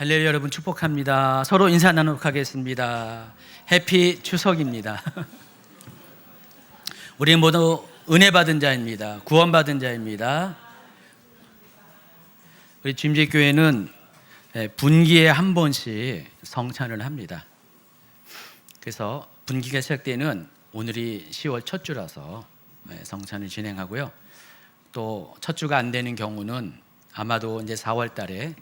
할렐루야, 여러분 축복합니다. 서로 인사 나누도록 하겠습니다. 해피 추석입니다. 우리 모두 은혜 받은 자입니다. 구원받은 자입니다. 우리 주임제교회는 분기에 한 번씩 성찬을 합니다. 그래서 분기가 시작되는 오늘이 10월 첫 주라서 성찬을 진행하고요. 또 첫 주가 안 되는 경우는 아마도 이제 4월 달에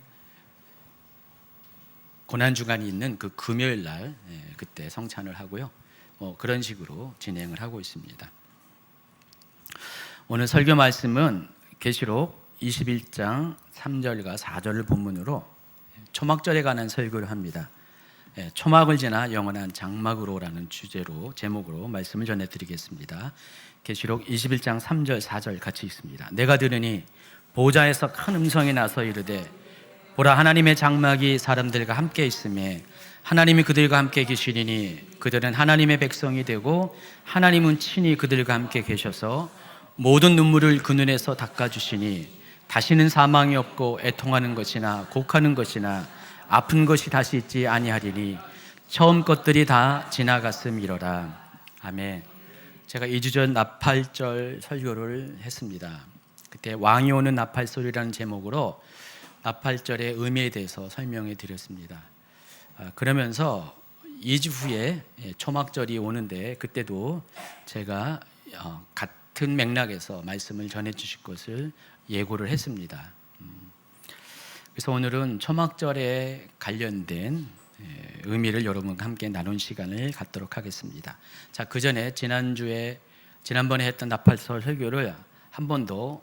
고난주간이 있는 그 금요일 날 그때 성찬을 하고요. 그런 식으로 진행을 하고 있습니다. 오늘 설교 말씀은 계시록 21장 3절과 4절을 본문으로 초막절에 관한 설교를 합니다. 초막을 지나 영원한 장막으로라는 주제로 제목으로 말씀을 전해드리겠습니다. 계시록 21장 3절 4절 같이 읽습니다. 내가 들으니 보좌에서 큰 음성이 나서 이르되 보라, 하나님의 장막이 사람들과 함께 있으며 하나님이 그들과 함께 계시리니 그들은 하나님의 백성이 되고 하나님은 친히 그들과 함께 계셔서 모든 눈물을 그 눈에서 닦아주시니 다시는 사망이 없고 애통하는 것이나 곡하는 것이나 아픈 것이 다시 있지 아니하리니 처음 것들이 다 지나갔음이로라. 아멘. 제가 2주 전 나팔절 설교를 했습니다. 그때 왕이 오는 나팔소리라는 제목으로 나팔절의 의미에 대해서 설명해 드렸습니다. 그러면서 2주 후에 초막절이 오는데 그때도 제가 같은 맥락에서 말씀을 전해 주실 것을 예고를 했습니다. 그래서 오늘은 초막절에 관련된 의미를 여러분과 함께 나눈 시간을 갖도록 하겠습니다. 자, 그 전에 지난번에 했던 나팔절 설교를 한 번 더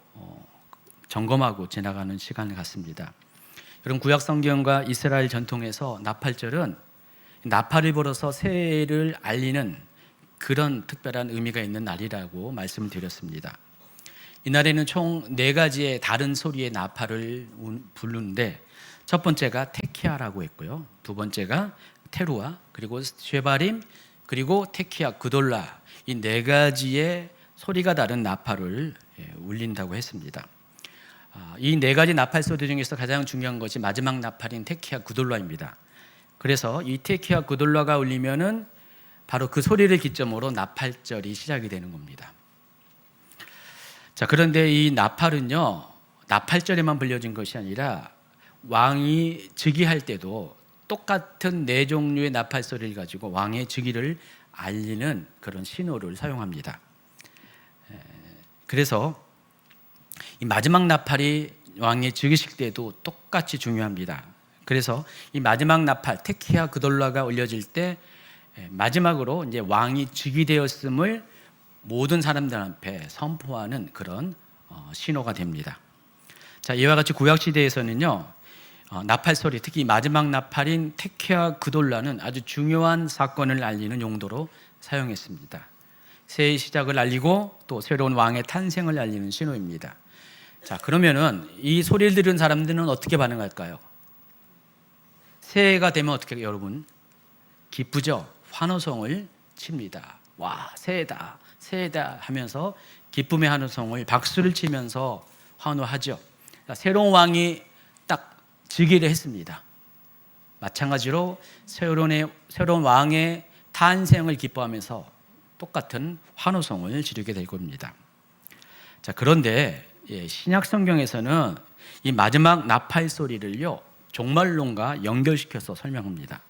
점검하고 지나가는 시간을 갖습니다. 여러분, 구약 성경과 이스라엘 전통에서 나팔절은 나팔을 불어서 새해를 알리는 그런 특별한 의미가 있는 날이라고 말씀을 드렸습니다. 이날에는 총 4가지의 다른 소리의 나팔을 부르는데 첫 번째가 테키아라고 했고요. 두 번째가 테루아, 그리고 쉐바림, 그리고 테키아 그돌라, 이 4가지의 소리가 다른 나팔을 울린다고 했습니다. 이 4가지 나팔 소리 중에서 가장 중요한 것이 마지막 나팔인 테키아 그돌라입니다. 그래서 이 테키아 그돌라가 울리면은 바로 그 소리를 기점으로 나팔절이 시작이 되는 겁니다. 자, 그런데 이 나팔은요, 나팔절에만 불려진 것이 아니라 왕이 즉위할 때도 똑같은 4종류의 나팔 소리를 가지고 왕의 즉위를 알리는 그런 신호를 사용합니다. 그래서 이 마지막 나팔이 왕의 즉위식 때도 똑같이 중요합니다. 그래서 이 마지막 나팔 테키아 그돌라가 울려질 때 마지막으로 이제 왕이 즉위되었음을 모든 사람들 앞에 선포하는 그런 신호가 됩니다. 자, 이와 같이 구약 시대에서는요, 나팔 소리, 특히 마지막 나팔인 테키아 그돌라는 아주 중요한 사건을 알리는 용도로 사용했습니다. 새해의 시작을 알리고 또 새로운 왕의 탄생을 알리는 신호입니다. 자, 그러면은 이 소리를 들은 사람들은 어떻게 반응할까요? 새해가 되면 어떻게 여러분? 기쁘죠? 환호성을 칩니다. 와, 새해다, 새해다 하면서 기쁨의 환호성을 박수를 치면서 환호하죠. 자, 새로운 왕이 딱 즉위를 했습니다. 마찬가지로 새로운 왕의 탄생을 기뻐하면서 똑같은 환호성을 지르게 될 겁니다. 자, 그런데 신약 성경에서는 이 마지막 나팔 소리를요, 종말론과 연결시켜서 설명합니다.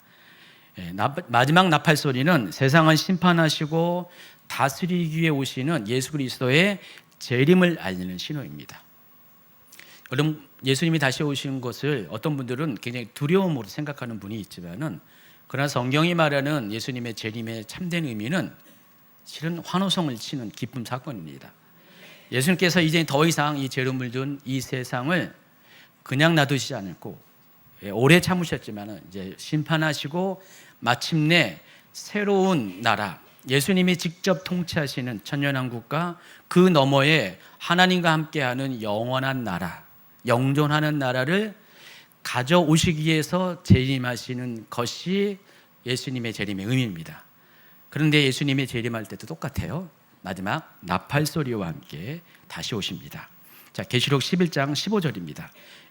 마지막 나팔 소리는 세상을 심판하시고 다스리기 위해 오시는 예수 그리스도의 재림을 알리는 신호입니다. 여러분, 예수님이 다시 오신 것을 어떤 분들은 굉장히 두려움으로 생각하는 분이 있지만은, 그러나 성경이 말하는 예수님의 재림의 참된 의미는 실은 환호성을 치는 기쁨 사건입니다. 예수님께서 이제 더 이상 이 죄로 물든 이 세상을 그냥 놔두시지 않고 오래 참으셨지만 이제 심판하시고 마침내 새로운 나라, 예수님이 직접 통치하시는 천년왕국과 그 너머에 하나님과 함께하는 영원한 나라, 영존하는 나라를 가져오시기 위해서 재림하시는 것이 예수님의 재림의 의미입니다. 그런데 예수님의 재림할 때도 똑같아요. 마지막 나팔 소리와 함께 다시 오십니다. 자, 계시록 11장 15절입니다.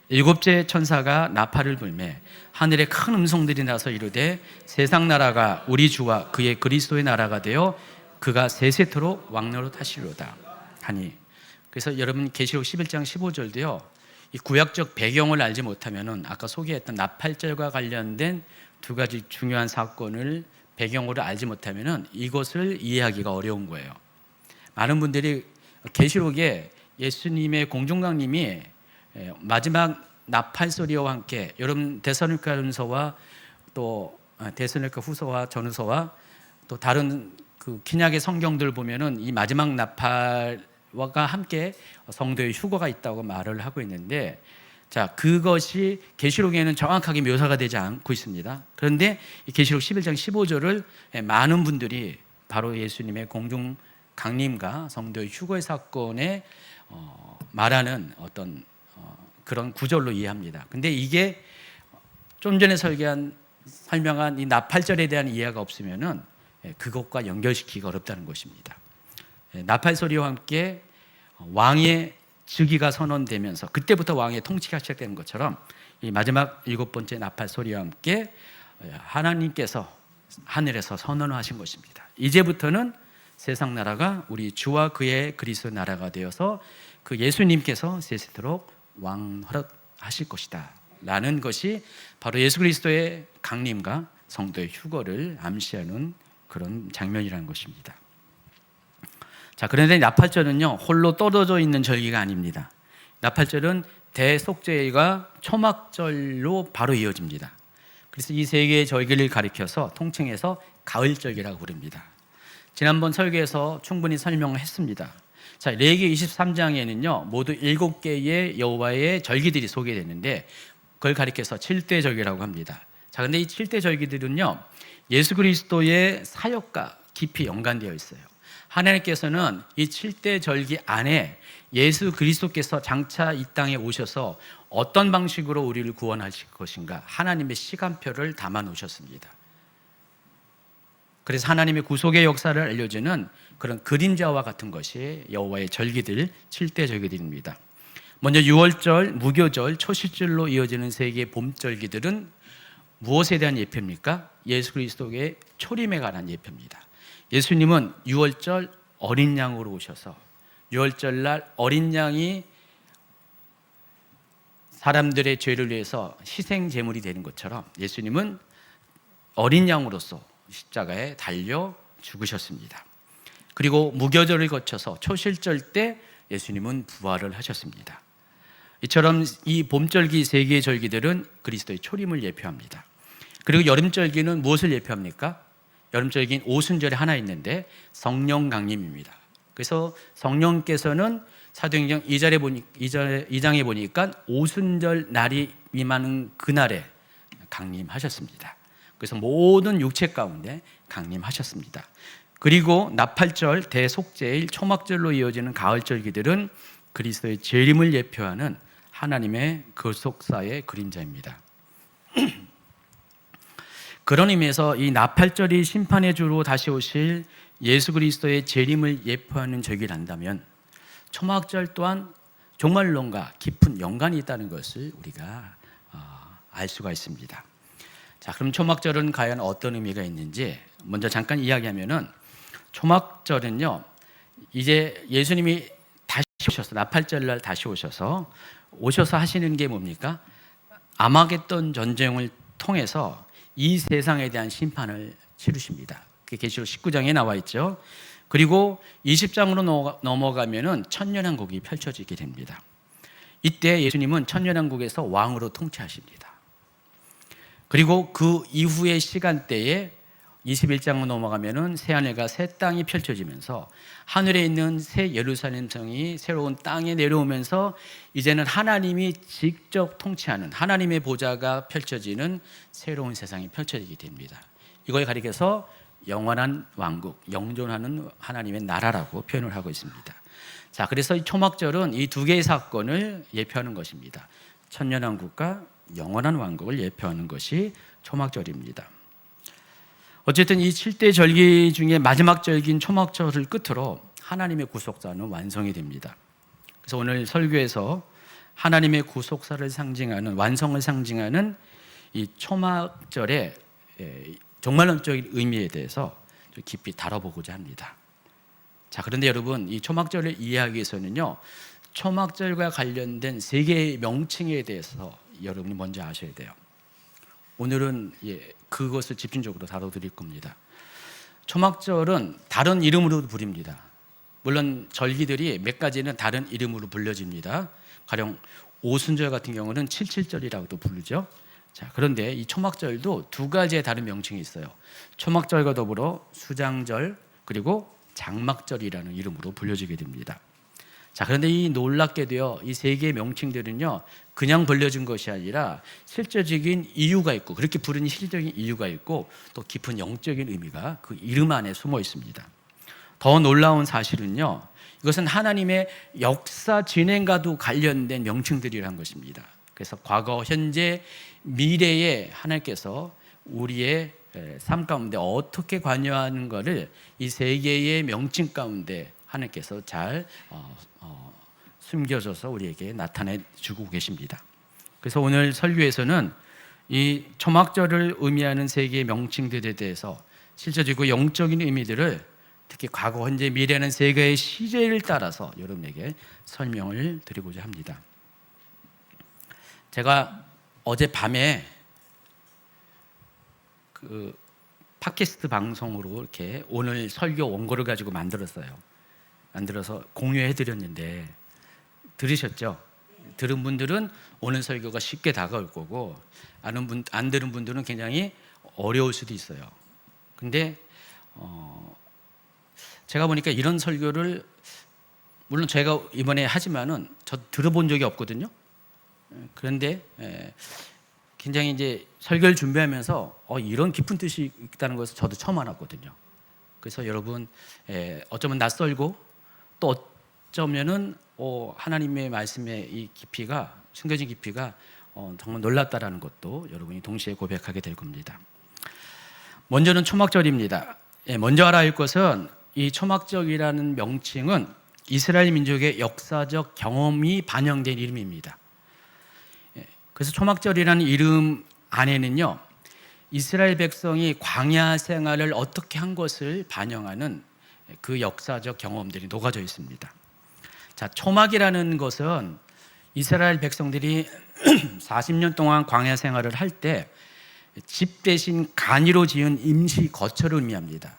일곱째 천사가 나팔을 불매 하늘에 큰 음성들이 나서 이르되 세상 나라가 우리 주와 그의 그리스도의 나라가 되어 그가 세세토록 왕노릇 하시리로다 하니. 그래서 여러분 계시록 11장 15절도요, 이 구약적 배경을 알지 못하면은 아까 소개했던 나팔절과 관련된 두 가지 중요한 사건을 배경으로 알지 못하면은 이것을 이해하기가 어려운 거예요. 많은 분들이 계시록에 예수님의 공중강림이 마지막 나팔 소리와 함께, 여러분 데살로니가전서와 또 데살로니가 후서와 전후서와 또 다른 그 신약의 성경들 보면은 이 마지막 나팔과 함께 성도의 휴거가 있다고 말을 하고 있는데, 자, 그것이 계시록에는 정확하게 묘사가 되지 않고 있습니다. 그런데 이 계시록 11장 15절을 많은 분들이 바로 예수님의 공중 강림과 성도의 휴거의 사건에 말하는 어떤 그런 구절로 이해합니다. 근데 이게 좀 전에 설명한 이 나팔절에 대한 이해가 없으면은 그것과 연결시키기가 어렵다는 것입니다. 나팔 소리와 함께 왕의 즉위가 선언되면서 그때부터 왕의 통치가 시작되는 것처럼 이 마지막 일곱 번째 나팔 소리와 함께 하나님께서 하늘에서 선언하신 것입니다. 이제부터는 세상 나라가 우리 주와 그의 그리스도 나라가 되어서 그 예수님께서 세세토록 왕노릇하실 것이다 라는 것이 바로 예수 그리스도의 강림과 성도의 휴거를 암시하는 그런 장면이라는 것입니다. 자, 그런데 나팔절은요, 홀로 떨어져 있는 절기가 아닙니다. 나팔절은 대속죄일과 초막절로 바로 이어집니다. 그래서 이 세 개의 절기를 가리켜서 통칭해서 가을절기라고 부릅니다. 지난번 설교에서 충분히 설명을 했습니다. 자, 레위기 23장에는요 모두 7개의 여호와의 절기들이 소개되는데 그걸 가리켜서 7대 절기라고 합니다. 자, 근데 이 7대 절기들은요 예수 그리스도의 사역과 깊이 연관되어 있어요. 하나님께서는 이 7대 절기 안에 예수 그리스도께서 장차 이 땅에 오셔서 어떤 방식으로 우리를 구원하실 것인가 하나님의 시간표를 담아 놓으셨습니다. 그래서 하나님의 구속의 역사를 알려주는 그런 그림자와 같은 것이 여호와의 절기들 7대 절기들입니다. 먼저 유월절, 무교절, 초실절로 이어지는 세 개의 봄절기들은 무엇에 대한 예표입니까? 예수 그리스도의 초림에 관한 예표입니다. 예수님은 유월절 어린 양으로 오셔서 유월절 날 어린 양이 사람들의 죄를 위해서 희생 제물이 되는 것처럼 예수님은 어린 양으로서 십자가에 달려 죽으셨습니다. 그리고 무교절을 거쳐서 초실절 때 예수님은 부활을 하셨습니다. 이처럼 이 봄절기 세 개의 절기들은 그리스도의 초림을 예표합니다. 그리고 여름절기는 무엇을 예표합니까? 여름절기는 오순절에 하나 있는데 성령 강림입니다. 그래서 성령께서는 사도행전 2장에 보니까 오순절 날이 임하는 그날에 강림하셨습니다. 그래서 모든 육체 가운데 강림하셨습니다. 그리고 나팔절, 대속죄일, 초막절로 이어지는 가을절기들은 그리스도의 재림을 예표하는 하나님의 구속사의 그림자입니다. 그런 의미에서 이 나팔절이 심판의 주로 다시 오실 예수 그리스도의 재림을 예표하는 절기란다면 초막절 또한 종말론과 깊은 연관이 있다는 것을 우리가 알 수가 있습니다. 자, 그럼 초막절은 과연 어떤 의미가 있는지 먼저 잠깐 이야기하면은 초막절은요 이제 예수님이 다시 오셔서 나팔절 날 다시 오셔서 하시는 게 뭡니까? 아마겟돈 전쟁을 통해서 이 세상에 대한 심판을 치르십니다. 그게 계시록 19장에 나와 있죠. 그리고 20장으로 넘어가면은 천년왕국이 펼쳐지게 됩니다. 이때 예수님은 천년왕국에서 왕으로 통치하십니다. 그리고 그 이후의 시간대에 21장으로 넘어가면은 새 하늘과 새 땅이 펼쳐지면서 하늘에 있는 새 예루살렘 성이 새로운 땅에 내려오면서 이제는 하나님이 직접 통치하는 하나님의 보좌가 펼쳐지는 새로운 세상이 펼쳐지게 됩니다. 이걸 가리켜서 영원한 왕국, 영존하는 하나님의 나라라고 표현을 하고 있습니다. 자, 그래서 이 초막절은 이 두 개의 사건을 예표하는 것입니다. 천년왕국과 영원한 왕국을 예표하는 것이 초막절입니다. 어쨌든 이 7대 절기 중에 마지막 절기인 초막절을 끝으로 하나님의 구속사는 완성이 됩니다. 그래서 오늘 설교에서 하나님의 구속사를 상징하는, 완성을 상징하는 이 초막절의 종말론적인 의미에 대해서 좀 깊이 다뤄보고자 합니다. 자, 그런데 여러분, 이 초막절을 이해하기 위해서는요, 초막절과 관련된 세 개의 명칭에 대해서 여러분이 먼저 아셔야 돼요. 오늘은 그것을 집중적으로 다뤄드릴 겁니다. 초막절은 다른 이름으로도 부릅니다. 물론 절기들이 몇 가지는 다른 이름으로 불려집니다. 가령 오순절 같은 경우는 칠칠절이라고도 부르죠. 자, 그런데 이 초막절도 두 가지의 다른 명칭이 있어요. 초막절과 더불어 수장절 그리고 장막절이라는 이름으로 불려지게 됩니다. 자, 그런데 이 놀랍게도요, 이 세 개의 명칭들은요, 그냥 불려진 것이 아니라 실제적인 이유가 있고, 그렇게 부르는 실질적인 이유가 있고, 또 깊은 영적인 의미가 그 이름 안에 숨어 있습니다. 더 놀라운 사실은요, 이것은 하나님의 역사 진행과도 관련된 명칭들이라는 것입니다. 그래서 과거, 현재, 미래에 하나님께서 우리의 삶 가운데 어떻게 관여하는 것을 이 세 개의 명칭 가운데 하나님께서 잘 숨겨져서 우리에게 나타내 주고 계십니다. 그래서 오늘 설교에서는 이 초막절을 의미하는 세 개의 명칭들에 대해서 실제적이고 영적인 의미들을 특히 과거, 현재, 미래는 세 개의 시제를 따라서 여러분에게 설명을 드리고자 합니다. 제가 어젯밤에 그 팟캐스트 방송으로 이렇게 오늘 설교 원고를 가지고 만들어서 공유해 드렸는데 들으셨죠? 들은 분들은 오늘 설교가 쉽게 다가올 거고, 안 들은 분들은 굉장히 어려울 수도 있어요. 근데 제가 보니까 이런 설교를, 물론 제가 이번에 하지만은 저 들어본 적이 없거든요. 그런데 굉장히 이제 설교를 준비하면서 이런 깊은 뜻이 있다는 것을 저도 처음 알았거든요. 그래서 여러분, 어쩌면 낯설고 또 어쩌면은 하나님의 말씀의 이 깊이가, 숨겨진 깊이가 정말 놀랍다라는 것도 여러분이 동시에 고백하게 될 겁니다. 먼저는 초막절입니다. 먼저 알아야 할 것은 이 초막절이라는 명칭은 이스라엘 민족의 역사적 경험이 반영된 이름입니다. 그래서 초막절이라는 이름 안에는요, 이스라엘 백성이 광야 생활을 어떻게 한 것을 반영하는 그 역사적 경험들이 녹아져 있습니다. 자, 초막이라는 것은 이스라엘 백성들이 40년 동안 광야 생활을 할 때 집 대신 간이로 지은 임시 거처를 의미합니다.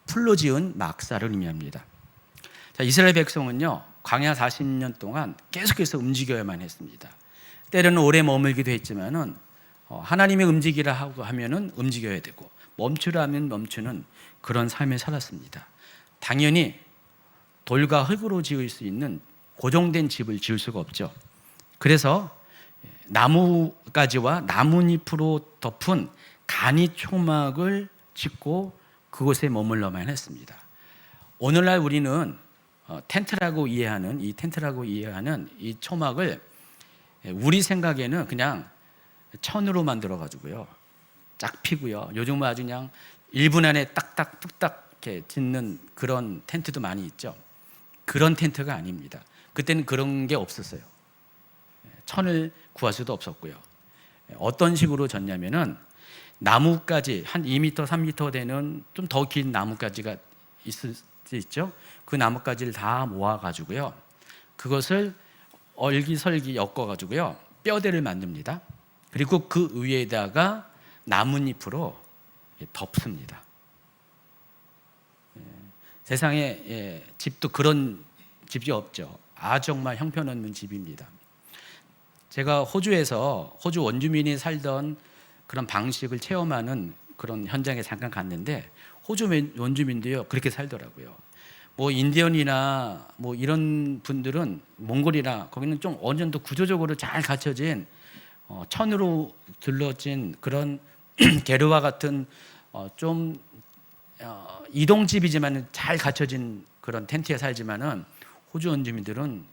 풀로 지은 막사를 의미합니다. 자, 이스라엘 백성은요, 광야 40년 동안 계속해서 움직여야만 했습니다. 때로는 오래 머물기도 했지만은 하나님의 움직이라 하고 하면은 움직여야 되고, 멈추라 하면 멈추는 그런 삶을 살았습니다. 당연히 돌과 흙으로 지을 수 있는 고정된 집을 지을 수가 없죠. 그래서 나무가지와 나뭇잎으로 덮은 간이 초막을 짓고 그곳에 머물러만 했습니다. 오늘날 우리는 텐트라고 이해하는 이 초막을 우리 생각에는 그냥 천으로 만들어 가지고요, 짝 피고요, 요즘은 아주 그냥 1분 안에 딱딱 뚝딱 이렇게 짓는 그런 텐트도 많이 있죠. 그런 텐트가 아닙니다. 그때는 그런 게 없었어요. 천을 구할 수도 없었고요. 어떤 식으로 졌냐면은 나무까지 한 2m, 3m 되는 좀 더 긴 나무까지가 있을 수 있죠. 그 나무까지를 다 모아가지고요, 그것을 얼기설기 엮어가지고요, 뼈대를 만듭니다. 그리고 그 위에다가 나뭇잎으로 덮습니다. 세상에 집도 그런 집이 없죠. 정말 형편없는 집입니다. 제가 호주 원주민이 살던 그런 방식을 체험하는 그런 현장에 잠깐 갔는데, 호주 원주민도요 그렇게 살더라고요. 뭐 인디언이나 뭐 이런 분들은, 몽골이나 거기는 좀 어느 정도 구조적으로 잘 갖춰진 천으로 둘러진 그런 게르와 같은 좀 이동집이지만 잘 갖춰진 그런 텐트에 살지만은 호주 원주민들은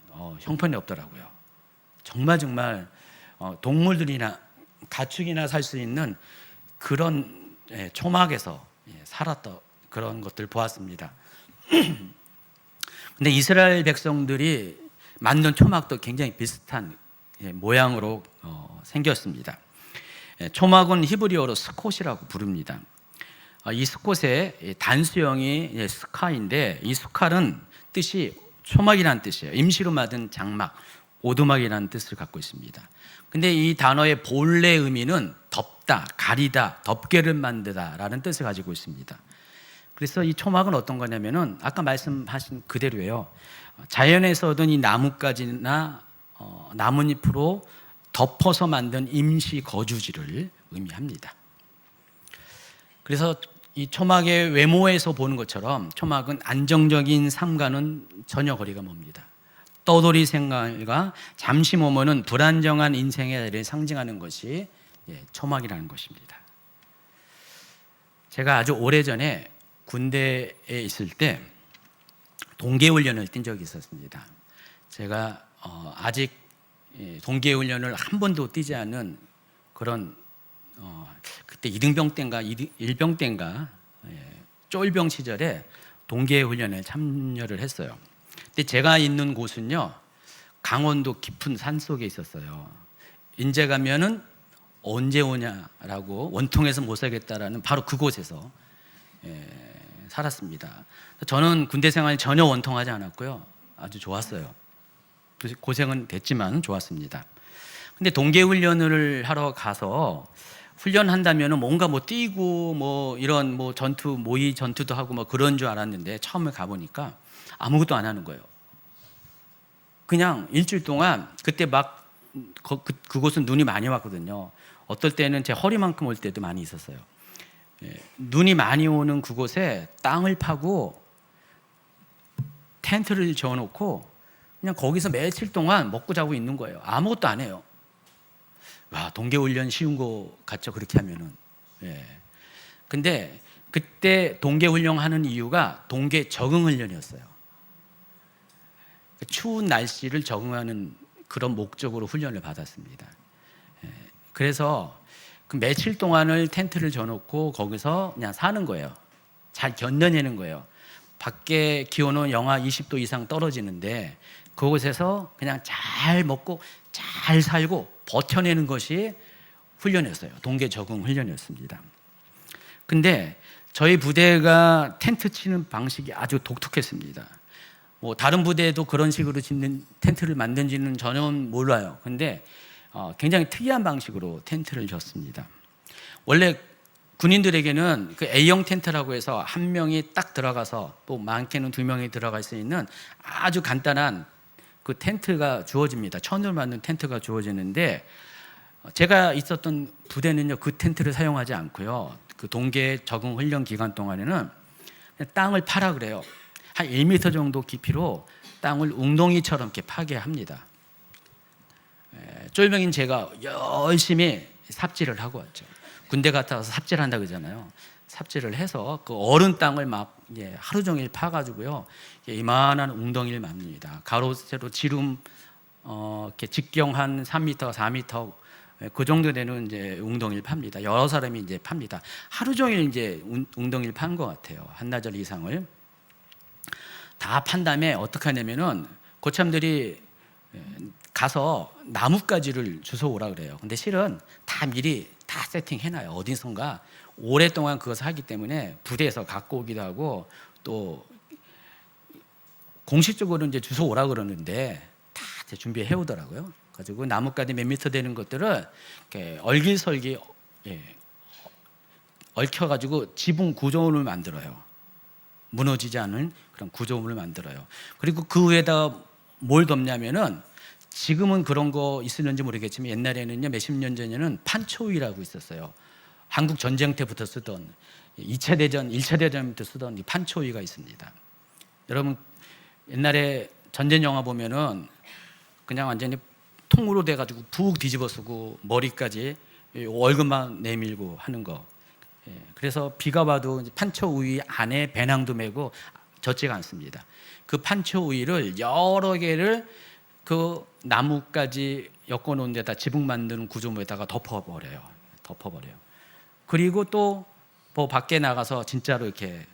형편이 없더라고요. 정말 동물들이나 가축이나 살 수 있는 그런 초막에서 살았던 그런 것들 보았습니다. 근데 이스라엘 백성들이 만든 초막도 굉장히 비슷한 모양으로 생겼습니다. 초막은 히브리어로 스콧이라고 부릅니다. 이 스콧의 단수형이 스칼인데, 이 스칼은 뜻이 초막이라는 뜻이에요. 임시로 만든 장막, 오두막이라는 뜻을 갖고 있습니다. 근데 이 단어의 본래 의미는 덮다, 가리다, 덮개를 만들다라는 뜻을 가지고 있습니다. 그래서 이 초막은 어떤 거냐면은 아까 말씀하신 그대로예요. 자연에서든 이 나뭇가지나 나뭇잎으로 덮어서 만든 임시 거주지를 의미합니다. 그래서 이 초막의 외모에서 보는 것처럼 초막은 안정적인 삶과는 전혀 거리가 멉니다. 떠돌이 생활과 잠시 머무는 불안정한 인생의 날을 상징하는 것이 초막이라는 것입니다. 제가 아주 오래전에 군대에 있을 때 동계훈련을 뛴 적이 있었습니다. 제가 아직 동계훈련을 한 번도 뛰지 않은 그런 그때 2등병 때인가 1병 때인가 쫄병 시절에 동계훈련에 참여를 했어요. 근데 제가 있는 곳은요, 강원도 깊은 산 속에 있었어요. 인제 가면은 언제 오냐라고 원통에서 못 살겠다라는 바로 그곳에서 살았습니다. 저는 군대 생활이 전혀 원통하지 않았고요, 아주 좋았어요. 고생은 됐지만 좋았습니다. 근데 동계훈련을 하러 가서 훈련한다면 뭔가 뭐 뛰고 뭐 이런 뭐 전투, 모의 전투도 하고 뭐 그런 줄 알았는데 처음에 가보니까 아무것도 안 하는 거예요. 그냥 일주일 동안, 그때 막 그곳은 눈이 많이 왔거든요. 어떨 때는 제 허리만큼 올 때도 많이 있었어요. 눈이 많이 오는 그곳에 땅을 파고 텐트를 지어놓고 그냥 거기서 며칠 동안 먹고 자고 있는 거예요. 아무것도 안 해요. 와, 동계훈련 쉬운 거 같죠, 그렇게 하면은. 근데 그때 동계훈련 하는 이유가 동계 적응훈련이었어요. 추운 날씨를 적응하는 그런 목적으로 훈련을 받았습니다. 그래서 그 며칠 동안을 텐트를 져놓고 거기서 그냥 사는 거예요. 잘 견뎌내는 거예요. 밖에 기온은 영하 20도 이상 떨어지는데 그곳에서 그냥 잘 먹고 잘 살고 버텨내는 것이 훈련이었어요. 동계 적응 훈련이었습니다. 근데 저희 부대가 텐트 치는 방식이 아주 독특했습니다. 뭐 다른 부대도 그런 식으로 짓는 텐트를 만든지는 전혀 몰라요. 근데 굉장히 특이한 방식으로 텐트를 졌습니다. 원래 군인들에게는 그 A형 텐트라고 해서 한 명이 딱 들어가서 또 많게는 두 명이 들어갈 수 있는 아주 간단한 그 텐트가 주어집니다. 천으로 만든 텐트가 주어지는데 제가 있었던 부대는요, 그 텐트를 사용하지 않고요, 그 동계 적응 훈련 기간 동안에는 땅을 파라 그래요. 한 1m 정도 깊이로 땅을 웅덩이처럼 이렇게 파게 합니다. 쫄병인 제가 열심히 삽질을 하고 왔죠. 군대 갔다 와서 삽질한다 그러잖아요. 삽질을 해서 그 얼은 땅을 막 하루 종일 파가지고요, 이만한 웅덩이를 맙니다. 가로 세로 지름 이렇게 직경 한 3m, 4m 그 정도 되는 이제 웅덩이를 팝니다. 여러 사람이 이제 팝니다. 하루 종일 이제 웅덩이를 판 것 같아요. 한나절 이상을 다 판 다음에 어떻게 하냐면은 고참들이 가서 나뭇가지를 주워 오라 그래요. 근데 실은 다 미리 다 세팅해놔요. 어디선가 오랫동안 그것을 하기 때문에 부대에서 갖고 오기도 하고 또 공식적으로 이제 주워 오라 그러는데 다 준비해 오더라고요. 가지고 나뭇가지 몇 미터 되는 것들을 이렇게 얼기설기 얽혀가지고 지붕 구조물을 만들어요. 무너지지 않은 그런 구조물을 만들어요. 그리고 그 위에다 뭘 덮냐면은, 지금은 그런 거 있을는지 모르겠지만 옛날에는요, 몇십 년 전에는 판초위라고 있었어요. 한국 전쟁 때부터 쓰던 2차 대전, 1차 대전부터 쓰던 이 판초위가 있습니다. 여러분 옛날에 전쟁 영화 보면은 그냥 완전히 통으로 돼가지고 푹 뒤집어 쓰고 머리까지 월급만 내밀고 하는 거. 그래서 비가 와도 판초 우위 안에 배낭도 메고 젖지가 않습니다. 그 판초 우위를 여러 개를 그 나뭇가지 엮어놓은 데다 지붕 만드는 구조물에다가 덮어버려요. 그리고 또 뭐 밖에 나가서 진짜로 이렇게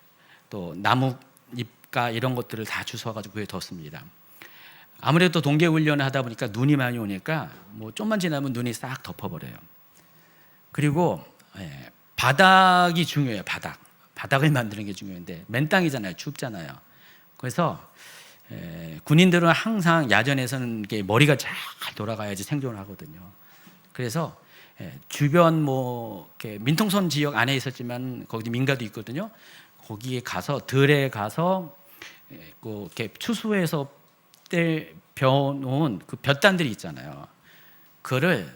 또 나뭇잎과 이런 것들을 다 주워가지고 그에 뒀습니다. 아무래도 동계 훈련을 하다 보니까 눈이 많이 오니까 뭐 좀만 지나면 눈이 싹 덮어버려요. 그리고 바닥이 중요해요. 바닥을 만드는 게 중요한데 맨 땅이잖아요. 춥잖아요. 그래서 군인들은 항상 야전에서는 머리가 잘 돌아가야지 생존을 하거든요. 그래서 주변 뭐 이렇게 민통선 지역 안에 있었지만 거기 민가도 있거든요. 거기에 가서 들에 가서 이렇게 추수해서 벼놓은 그 볕단들이 있잖아요. 그거를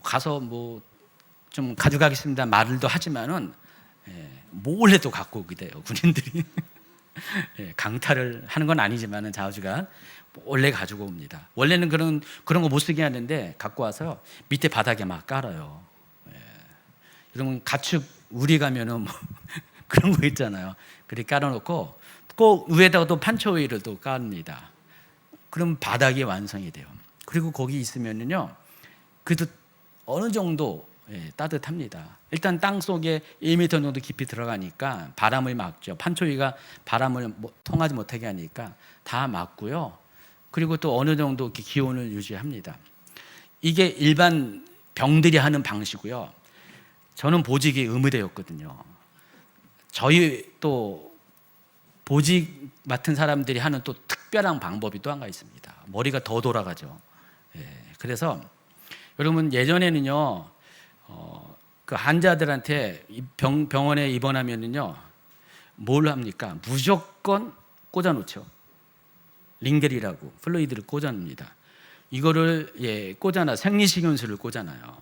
가서 뭐 좀 가져가겠습니다 말도 하지만은 몰래 또 갖고 오게 돼요. 군인들이 강탈을 하는 건 아니지만은 자주가 원래 가지고 옵니다. 원래는 그런 거 못 쓰게 하는데 갖고 와서 밑에 바닥에 막 깔아요. 여러분 가축 우리 가면은 뭐 그런 거 있잖아요. 그렇게 깔아놓고 꼭 위에다가 또 판초이를 또 깔습니다. 그럼 바닥이 완성이 돼요. 그리고 거기 있으면은요, 그래도 어느 정도 따뜻합니다. 일단 땅 속에 1m 정도 깊이 들어가니까 바람을 막죠. 판초이가 바람을 통하지 못하게 하니까 다 막고요. 그리고 또 어느 정도 이렇게 기온을 유지합니다. 이게 일반 병들이 하는 방식이고요. 저는 보직이 의무대였거든요. 저희 또 보직 맡은 사람들이 하는 또 특별한 방법이 또 한 가지 있습니다. 머리가 더 돌아가죠. 그래서 여러분 예전에는요, 그 환자들한테 병원에 입원하면은요, 뭘 합니까? 무조건 꽂아놓죠. 링겔이라고 플루이드를 꽂아놓습니다. 이거를 꽂아놔 생리식연수를 꽂아놔요.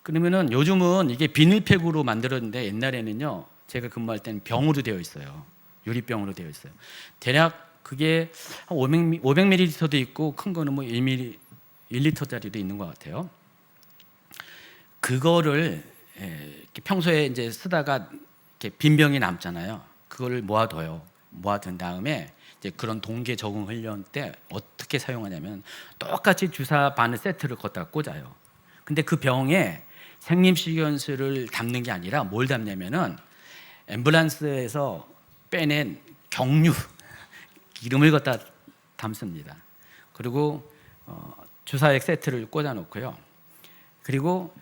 그러면은 요즘은 이게 비닐팩으로 만들었는데 옛날에는요, 제가 근무할 때는 병으로 되어 있어요. 유리병으로 되어 있어요. 대략 그게 한 500ml도 있고 큰 거는 뭐 1리터짜리도 있는 것 같아요. 그거를 평소에 이제 쓰다가 이렇게 빈 병이 남잖아요. 그거를 모아둬요. 모아둔 다음에 이제 그런 동계 적응 훈련 때 어떻게 사용하냐면 똑같이 주사 바늘 세트를 걷다 꽂아요. 근데 그 병에 생림식연수를 담는 게 아니라 뭘 담냐면은 앰뷸런스에서 빼낸 경류 기름을 갖다 담습니다. 그리고 주사액 세트를 꽂아 놓고요. 그리고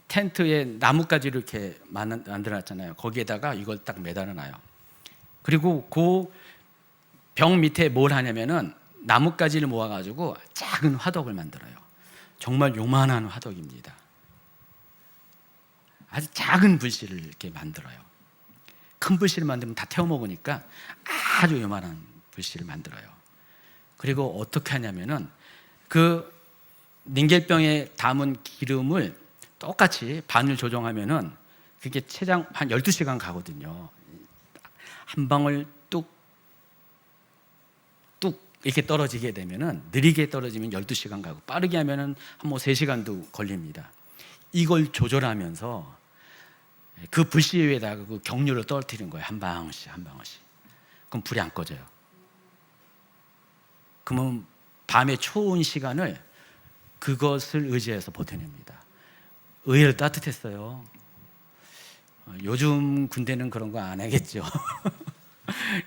텐트에 나뭇가지를 이렇게 만들어 놨잖아요. 거기에다가 이걸 딱 매달아 놔요. 그리고 그 병 밑에 뭘 하냐면은 나뭇가지를 모아 가지고 작은 화덕을 만들어요. 정말 요만한 화덕입니다. 아주 작은 불씨를 이렇게 만들어요. 큰 불씨를 만들면 다 태워 먹으니까 아주 요만한 불씨를 만들어요. 그리고 어떻게 하냐면은 그 닌겔병에 담은 기름을 똑같이 반을 조정하면은 그게 최장 한 12시간 가거든요. 한 방울 뚝 이렇게 떨어지게 되면은 느리게 떨어지면 12시간 가고 빠르게 하면은 한 3시간도 걸립니다. 이걸 조절하면서 그 불씨 위에다가 그 경류를 떨어뜨리는 거예요. 한 방울씩. 그럼 불이 안 꺼져요. 그러면 밤의 추운 시간을 그것을 의지해서 버텨냅니다. 의외로 따뜻했어요. 요즘 군대는 그런 거 안 하겠죠.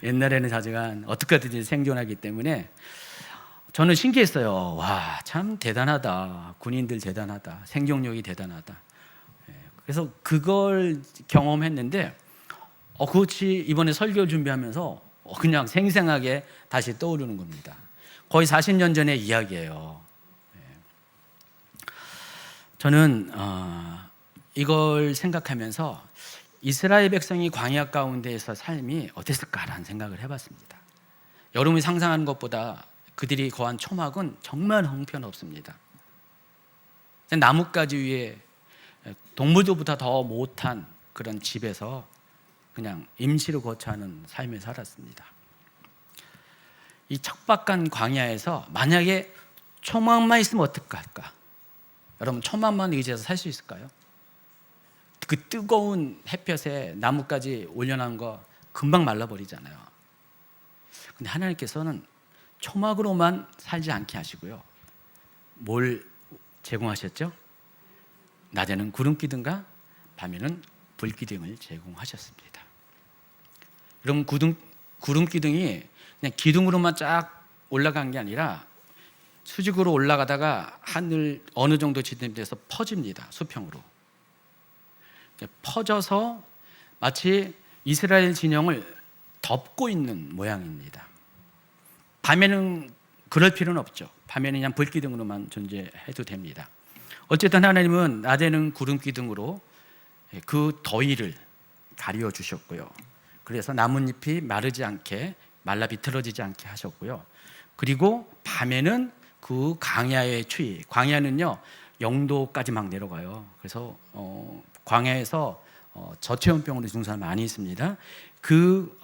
옛날에는 자주간 어떻게 하든지 생존하기 때문에 저는 신기했어요. 와, 참 대단하다. 군인들 대단하다. 생존력이 대단하다. 그래서 그걸 경험했는데 그것이 이번에 설교 준비하면서 그냥 생생하게 다시 떠오르는 겁니다. 거의 40년 전의 이야기예요. 저는 이걸 생각하면서 이스라엘 백성이 광야 가운데에서 삶이 어땠을까라는 생각을 해봤습니다. 여러분이 상상하는 것보다 그들이 거한 초막은 정말 형편없습니다. 나뭇가지 위에 동물들보다 더 못한 그런 집에서 그냥 임시로 거처하는 삶을 살았습니다. 이 척박한 광야에서 만약에 초막만 있으면 어떡할까? 여러분, 초막만 의지해서 살 수 있을까요? 그 뜨거운 햇볕에 나뭇가지 올려놓은 거 금방 말라버리잖아요. 근데 하나님께서는 초막으로만 살지 않게 하시고요. 뭘 제공하셨죠? 낮에는 구름기둥과 밤에는 불기둥을 제공하셨습니다. 여러분, 구름기둥이 그냥 기둥으로만 쫙 올라간 게 아니라 수직으로 올라가다가 하늘 어느 정도 지점에서 퍼집니다. 수평으로 퍼져서 마치 이스라엘 진영을 덮고 있는 모양입니다. 밤에는 그럴 필요는 없죠. 밤에는 그냥 불기둥으로만 존재해도 됩니다. 어쨌든 하나님은 낮에는 구름 기둥으로 그 더위를 가려 주셨고요. 그래서 나뭇잎이 마르지 않게, 말라 비틀어지지 않게 하셨고요. 그리고 밤에는 그 광야의 추위, 광야는요 0도까지 막 내려가요. 그래서 광야에서 저체온병으로 죽는 사람 많이 있습니다. 그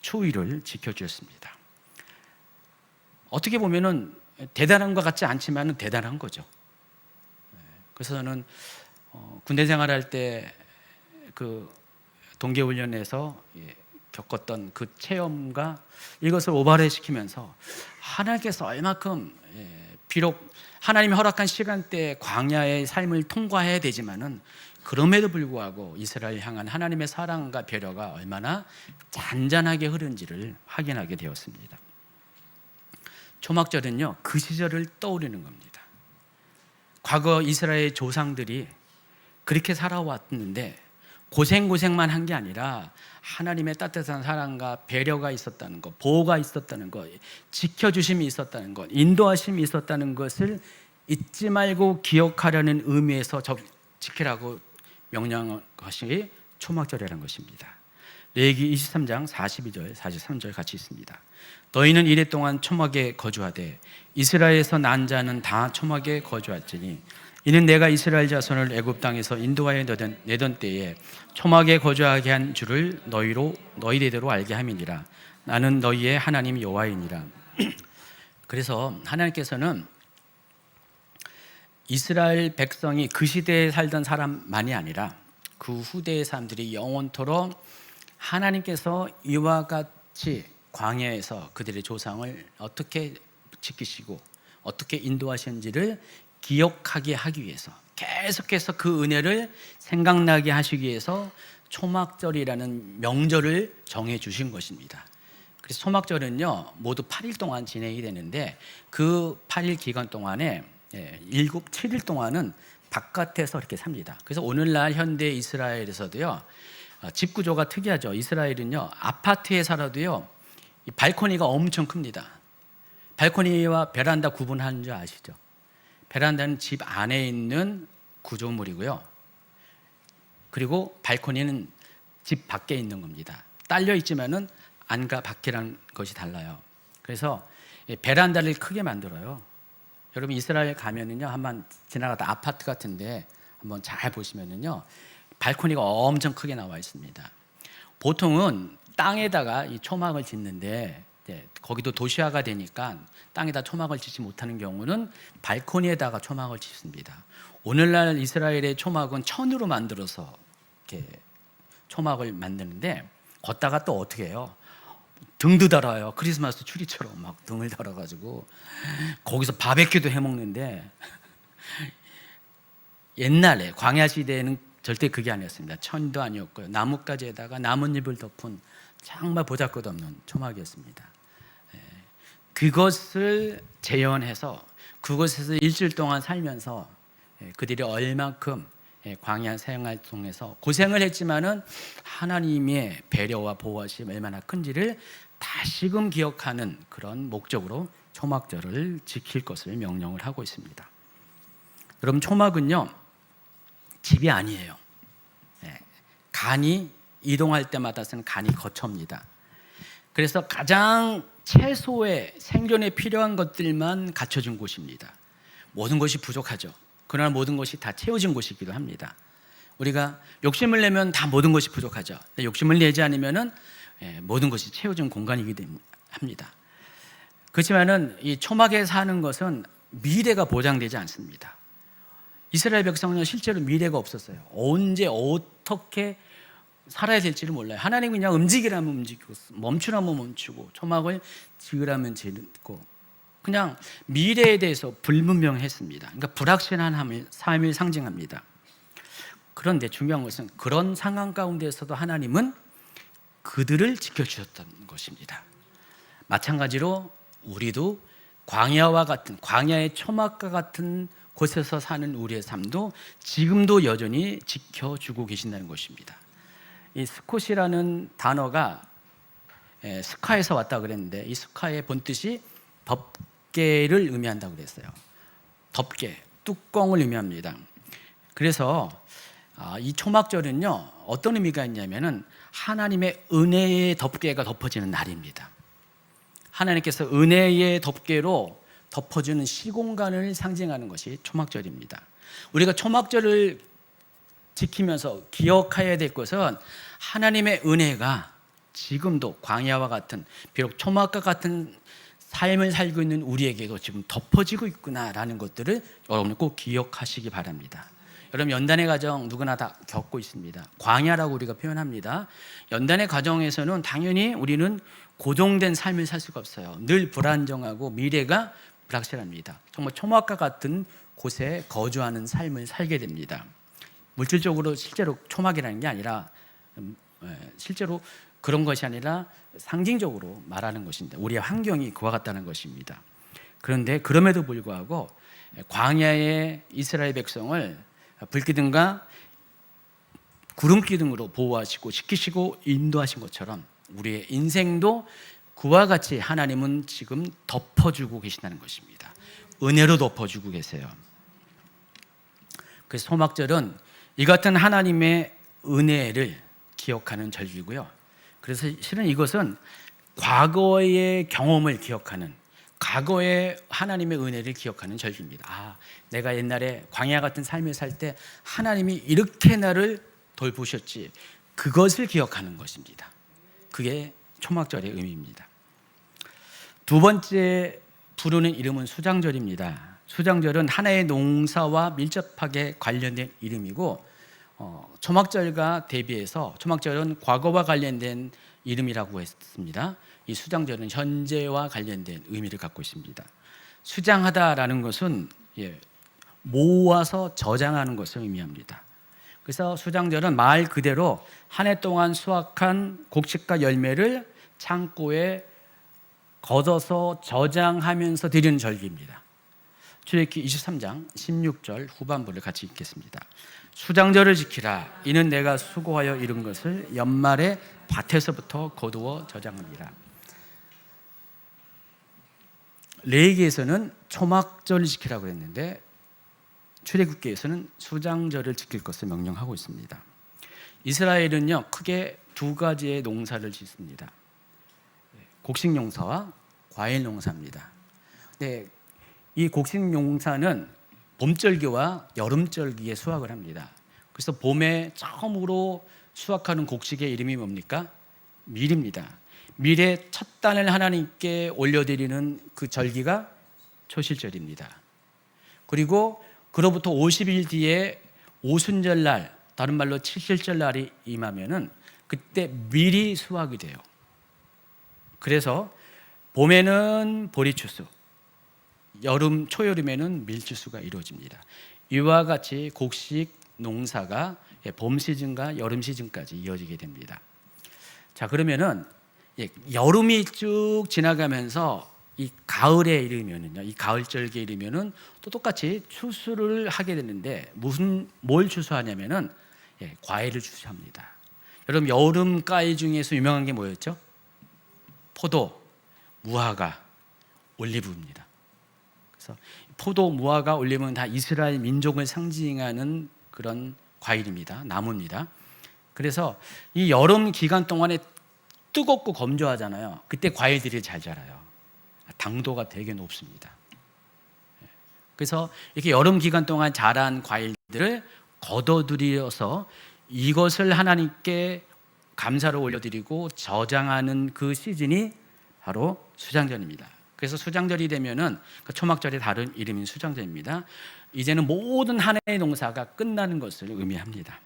추위를 지켜주셨습니다. 어떻게 보면은 대단한 것 같지 않지만 대단한 거죠. 그래서 저는 군대 생활할 때 그 동계훈련에서 겪었던 그 체험과 이것을 오버레이시키면서 하나님께서 얼마큼 비록 하나님이 허락한 시간대에 광야의 삶을 통과해야 되지만은 그럼에도 불구하고 이스라엘 향한 하나님의 사랑과 배려가 얼마나 잔잔하게 흐른지를 확인하게 되었습니다. 초막절은요 그 시절을 떠올리는 겁니다. 과거 이스라엘 조상들이 그렇게 살아왔는데 고생만 한 게 아니라 하나님의 따뜻한 사랑과 배려가 있었다는 것, 보호가 있었다는 것, 지켜주심이 있었다는 것, 인도하심이 있었다는 것을 잊지 말고 기억하려는 의미에서 지키라고 명령한 것이 초막절이라는 것입니다. 레위기 23장 42절, 43절 같이 있습니다. 너희는 이래 동안 초막에 거주하되 이스라엘에서 난 자는 다 초막에 거주할지니 이는 내가 이스라엘 자손을 애굽 땅에서 인도하여 내던 때에 초막에 거주하게 한 줄을 너희대로 알게 함이니라. 나는 너희의 하나님 여호와이니라. 그래서 하나님께서는 이스라엘 백성이 그 시대에 살던 사람만이 아니라 그 후대의 사람들이 영원토록 하나님께서 이와 같이 광야에서 그들의 조상을 어떻게 지키시고 어떻게 인도하셨는지를 기억하게 하기 위해서, 계속해서 그 은혜를 생각나게 하시기 위해서 초막절이라는 명절을 정해 주신 것입니다. 그래서 초막절은요 모두 8일 동안 진행이 되는데 그 8일 기간 동안에 7일 동안은 바깥에서 이렇게 삽니다. 그래서 오늘날 현대 이스라엘에서도요 집 구조가 특이하죠. 이스라엘은요 아파트에 살아도요 이 발코니가 엄청 큽니다. 발코니와 베란다 구분하는 줄 아시죠? 베란다는 집 안에 있는 구조물이고요. 그리고 발코니는 집 밖에 있는 겁니다. 딸려 있지만은 안과 밖이라는 것이 달라요. 그래서 베란다를 크게 만들어요. 여러분 이스라엘 가면은요 한번 지나가다 아파트 같은데 한번 잘 보시면은요 발코니가 엄청 크게 나와 있습니다. 보통은 땅에다가 이 초막을 짓는데 거기도 도시화가 되니까 땅에다 초막을 짓지 못하는 경우는 발코니에다가 초막을 짓습니다. 오늘날 이스라엘의 초막은 천으로 만들어서 이렇게 초막을 만드는데 걷다가 또 어떻게 해요? 등도 달아요. 크리스마스 추리처럼 막 등을 달아가지고 거기서 바베큐도 해먹는데 옛날에 광야 시대에는 절대 그게 아니었습니다. 천도 아니었고요. 나뭇가지에다가 나뭇잎을 덮은 정말 보잘것없는 초막이었습니다. 그것을 재현해서 그곳에서 일주일 동안 살면서 그들이 얼만큼 광야 생활 통해서 고생을 했지만은 하나님의 배려와 보호하심이 얼마나 큰지를 다시금 기억하는 그런 목적으로 초막절을 지킬 것을 명령을 하고 있습니다. 여러분 초막은요 집이 아니에요. 간이 이동할 때마다 쓰는 간이 거처입니다. 그래서 가장 최소의 생존에 필요한 것들만 갖춰준 곳입니다. 모든 것이 부족하죠. 그러나 모든 것이 다 채워진 곳이기도 합니다. 우리가 욕심을 내면 다 모든 것이 부족하죠. 욕심을 내지 않으면은 모든 것이 채워진 공간이기도 합니다. 그렇지만은 이 초막에 사는 것은 미래가 보장되지 않습니다. 이스라엘 백성은 실제로 미래가 없었어요. 언제 어떻게 살아야 될지를 몰라요. 하나님은 그냥 움직이라면 움직이고 멈추라면 멈추고 초막을 지으라면 짓고 그냥 미래에 대해서 불분명했습니다. 그러니까 불확실한 삶을 상징합니다. 그런데 중요한 것은 그런 상황 가운데서도 하나님은 그들을 지켜주셨던 것입니다. 마찬가지로 우리도 광야와 같은, 광야의 초막과 같은 곳에서 사는 우리의 삶도 지금도 여전히 지켜주고 계신다는 것입니다. 이 스콧이라는 단어가 스카에서 왔다 그랬는데, 이 스카의 본뜻이 덮개를 의미한다고 그랬어요. 덮개, 뚜껑을 의미합니다. 그래서 이 초막절은요, 어떤 의미가 있냐면은 하나님의 은혜의 덮개가 덮어지는 날입니다. 하나님께서 은혜의 덮개로 덮어주는 시공간을 상징하는 것이 초막절입니다. 우리가 초막절을 지키면서 기억해야 될 것은 하나님의 은혜가 지금도 광야와 같은, 비록 초막과 같은 삶을 살고 있는 우리에게도 지금 덮어지고 있구나라는 것들을 여러분 꼭 기억하시기 바랍니다. 여러분, 연단의 과정 누구나 다 겪고 있습니다. 광야라고 우리가 표현합니다. 연단의 과정에서는 당연히 우리는 고정된 삶을 살 수가 없어요. 늘 불안정하고 미래가 불확실합니다. 정말 초막과 같은 곳에 거주하는 삶을 살게 됩니다. 물질적으로 실제로 초막이라는 게 아니라, 실제로 그런 것이 아니라 상징적으로 말하는 것인데, 우리의 환경이 그와 같다는 것입니다. 그런데 그럼에도 불구하고 광야의 이스라엘 백성을 불기둥과 구름기둥으로 보호하시고 지키시고 인도하신 것처럼 우리의 인생도 그와 같이 하나님은 지금 덮어주고 계신다는 것입니다. 은혜로 덮어주고 계세요. 그래서 소막절은 이 같은 하나님의 은혜를 기억하는 절기고요. 그래서 실은 이것은 과거의 경험을 기억하는, 과거의 하나님의 은혜를 기억하는 절기입니다. 내가 옛날에 광야 같은 삶을 살 때 하나님이 이렇게 나를 돌보셨지, 그것을 기억하는 것입니다. 그게 초막절의 의미입니다. 두 번째 부르는 이름은 수장절입니다. 수장절은 하나의 농사와 밀접하게 관련된 이름이고, 초막절과 대비해서 초막절은 과거와 관련된 이름이라고 했습니다. 이 수장절은 현재와 관련된 의미를 갖고 있습니다. 수장하다라는 것은 모아서 저장하는 것을 의미합니다. 그래서 수장절은 말 그대로 한 해 동안 수확한 곡식과 열매를 창고에 걷어서 저장하면서 드리는 절기입니다. 출애굽기 23장 16절 후반부를 같이 읽겠습니다. 수장절을 지키라. 이는 내가 수고하여 이룬 것을 연말에 밭에서부터 거두어 저장합니다. 레위기에서는 초막절을 지키라고 했는데 출애굽기에서는 수장절을 지킬 것을 명령하고 있습니다. 이스라엘은요, 크게 두 가지의 농사를 짓습니다. 곡식 농사와 과일 농사입니다. 네, 이 곡식 농사는 봄절기와 여름절기에 수확을 합니다. 그래서 봄에 처음으로 수확하는 곡식의 이름이 뭡니까? 밀입니다. 밀의 첫 단을 하나님께 올려드리는 그 절기가 초실절입니다. 그리고 그로부터 50일 뒤에 오순절날, 다른 말로 칠실절날이 임하면은 그때 밀이 수확이 돼요. 그래서 봄에는 보리추수, 초여름에는 밀추수가 이루어집니다. 이와 같이 곡식 농사가 봄 시즌과 여름 시즌까지 이어지게 됩니다. 자, 그러면은 여름이 쭉 지나가면서 이 가을에 이르면은요, 이 가을절기에 이르면은 또 똑같이 추수를 하게 되는데 뭘 추수하냐면은 과일을 추수합니다. 여러분, 여름 과일 중에서 유명한 게 뭐였죠? 포도, 무화과, 올리브입니다. 그래서 포도, 무화과, 올리브는 다 이스라엘 민족을 상징하는 그런 과일입니다. 나무입니다. 그래서 이 여름 기간 동안에 뜨겁고 건조하잖아요. 그때 과일들이 잘 자라요. 당도가 되게 높습니다. 그래서 이렇게 여름 기간 동안 자란 과일들을 걷어들여서 이것을 하나님께 감사를 올려드리고 저장하는 그 시즌이 바로 수장절입니다. 그래서 수장절이 되면은 초막절의 다른 이름인 수장절입니다. 이제는 모든 한 해의 농사가 끝나는 것을 의미합니다.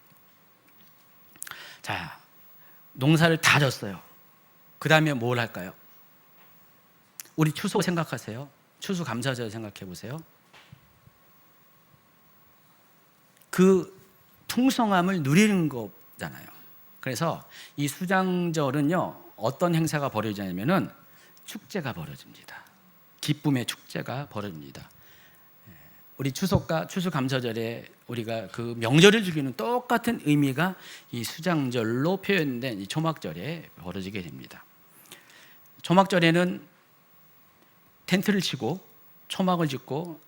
자, 농사를 다 졌어요. 그 다음에 뭘 할까요? 우리 추수 생각하세요. 추수 감사절 생각해 보세요. 그 풍성함을 누리는 거잖아요. 그래서 이 수장절은요, 어떤 행사가 벌어지냐면은 축제가 벌어집니다. 기쁨의 축제가 벌어집니다. 우리 추석과 추수감사절에 우리가 그 명절을 즐기는 똑같은 의미가 이 수장절로 표현된 이 초막절에 벌어지게 됩니다. 초막절에는 텐트를 치고 초막을 짓고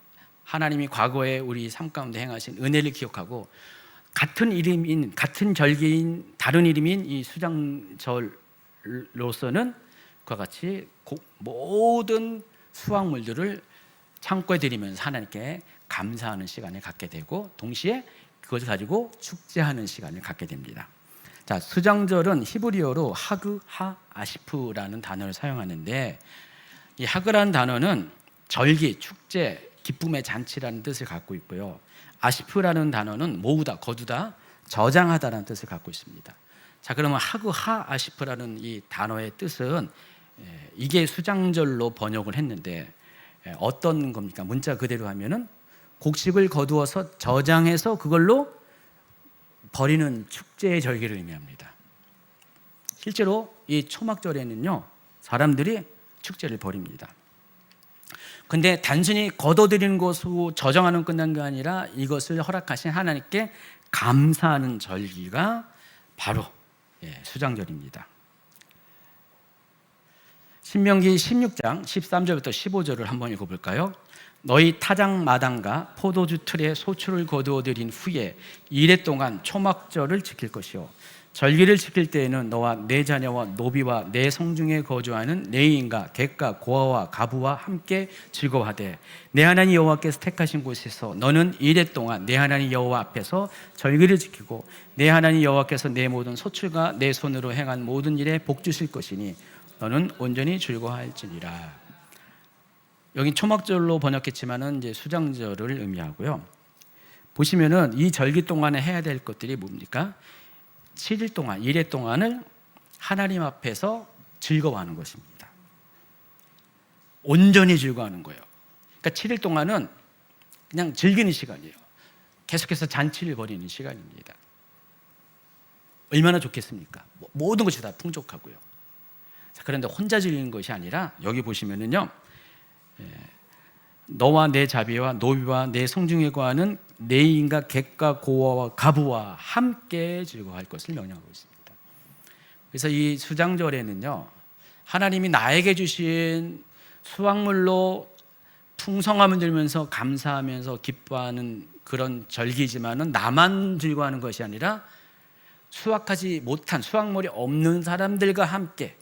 하나님이 과거에 우리 삶 가운데 행하신 은혜를 기억하고 같은 이름인, 같은 절기인, 다른 이름인 이 수장절로서는 그와 같이 모든 수확물들을 창고에 드리면서 하나님께 감사하는 시간을 갖게 되고 동시에 그것을 가지고 축제하는 시간을 갖게 됩니다. 자, 수장절은 히브리어로 하그 하 아시프라는 단어를 사용하는데 이 하그라는 단어는 절기, 축제, 기쁨의 잔치라는 뜻을 갖고 있고요. 아시프라는 단어는 모으다, 거두다, 저장하다라는 뜻을 갖고 있습니다. 자, 그러면 하그 하 아시프라는 이 단어의 뜻은 이게 수장절로 번역을 했는데 어떤 겁니까? 문자 그대로 하면은 곡식을 거두어서 저장해서 그걸로 버리는 축제의 절기를 의미합니다. 실제로 이 초막절에는요, 사람들이 축제를 벌입니다. 근데 단순히 거둬들이는 것으로 저장하는 끝난 게 아니라 이것을 허락하신 하나님께 감사하는 절기가 바로 수장절입니다. 신명기 16장 13절부터 15절을 한번 읽어볼까요? 너희 타작 마당과 포도주 틀에 소출을 거두어 들인 후에 이래 동안 초막절을 지킬 것이요 절기를 지킬 때에는 너와 내 자녀와 노비와 내 성중에 거주하는 레위인과 객과 고아와 가부와 함께 즐거워하되 내 하나님 여호와께서 택하신 곳에서 너는 이래 동안 내 하나님 여호와 앞에서 절기를 지키고 내 하나님 여호와께서 내 모든 소출과 내 손으로 행한 모든 일에 복 주실 것이니 너는 온전히 즐거워할지니라. 여기 초막절로 번역했지만은 이제 수장절을 의미하고요. 보시면은 이 절기 동안에 해야 될 것들이 뭡니까? 7일 동안, 1회 동안을 하나님 앞에서 즐거워하는 것입니다. 온전히 즐거워하는 거예요. 그러니까 7일 동안은 그냥 즐기는 시간이에요. 계속해서 잔치를 벌이는 시간입니다. 얼마나 좋겠습니까? 모든 것이 다 풍족하고요. 자, 그런데 혼자 즐기는 것이 아니라 여기 보시면은요, 너와 내 자비와 노비와 내 성중에 거하는 레위인과 객과 고아와 가부와 함께 즐거워할 것을 명령하고 있습니다. 그래서 이 수장절에는요, 하나님이 나에게 주신 수확물로 풍성함을 들면서 감사하면서 기뻐하는 그런 절기지만은 나만 즐거워하는 것이 아니라 수확하지 못한, 수확물이 없는 사람들과 함께,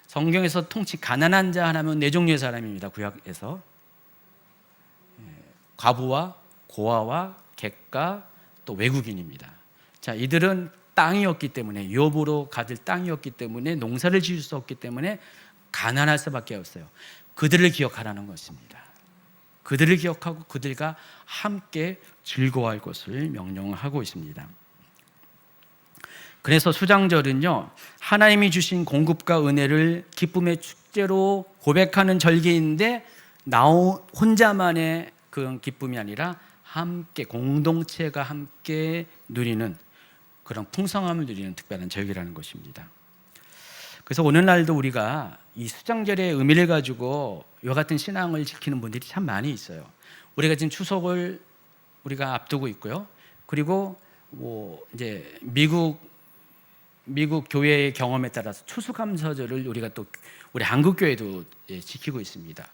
성경에서 통치 가난한 자 하나면 네 종류의 사람입니다. 구약에서 과부와 고아와 객가 또 외국인입니다. 자, 이들은 땅이었기 때문에, 유업으로 가질 땅이었기 때문에, 농사를 지을 수 없기 때문에 가난할 수밖에 없어요. 그들을 기억하라는 것입니다. 그들을 기억하고 그들과 함께 즐거워할 것을 명령하고 있습니다. 그래서 수장절은요, 하나님이 주신 공급과 은혜를 기쁨의 축제로 고백하는 절기인데 나 혼자만의 그런 기쁨이 아니라 함께, 공동체가 함께 누리는 그런 풍성함을 누리는 특별한 절기라는 것입니다. 그래서 오늘날도 우리가 이 수장절의 의미를 가지고 이와 같은 신앙을 지키는 분들이 참 많이 있어요. 우리가 지금 추석을 우리가 앞두고 있고요. 그리고 이제 미국 교회의 경험에 따라서 추수감사절을 우리가 또 우리 한국교회도 지키고 있습니다.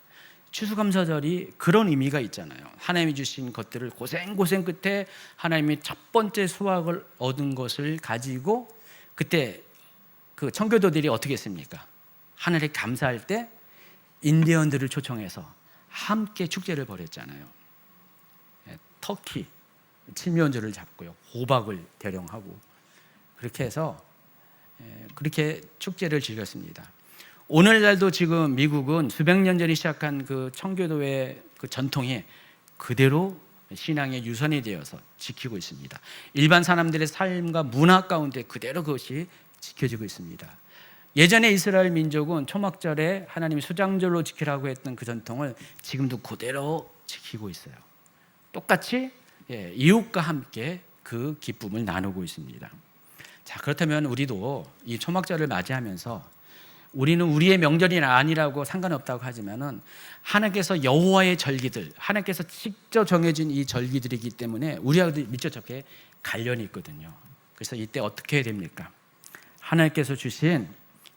추수감사절이 그런 의미가 있잖아요. 하나님이 주신 것들을 고생 끝에 하나님이 첫 번째 수확을 얻은 것을 가지고 그때 그 청교도들이 어떻게 했습니까? 하늘에 감사할 때 인디언들을 초청해서 함께 축제를 벌였잖아요. 터키, 칠면조를 잡고요, 호박을 대령하고 그렇게 해서 그렇게 축제를 즐겼습니다. 오늘날도 지금 미국은 수백 년 전에 시작한 그 청교도의 그 전통이 그대로 신앙의 유산이 되어서 지키고 있습니다. 일반 사람들의 삶과 문화 가운데 그대로 그것이 지켜지고 있습니다. 예전에 이스라엘 민족은 초막절에 하나님이 수장절로 지키라고 했던 그 전통을 지금도 그대로 지키고 있어요. 똑같이 이웃과 함께 그 기쁨을 나누고 있습니다. 자, 그렇다면 우리도 이 초막절을 맞이하면서 우리는 우리의 명절이 아니라고 상관없다고 하지만은 하나님께서 여호와의 절기들, 하나님께서 직접 정해진 이 절기들이기 때문에 우리하고도 밀접하게 관련이 있거든요. 그래서 이때 어떻게 해야 됩니까? 하나님께서 주신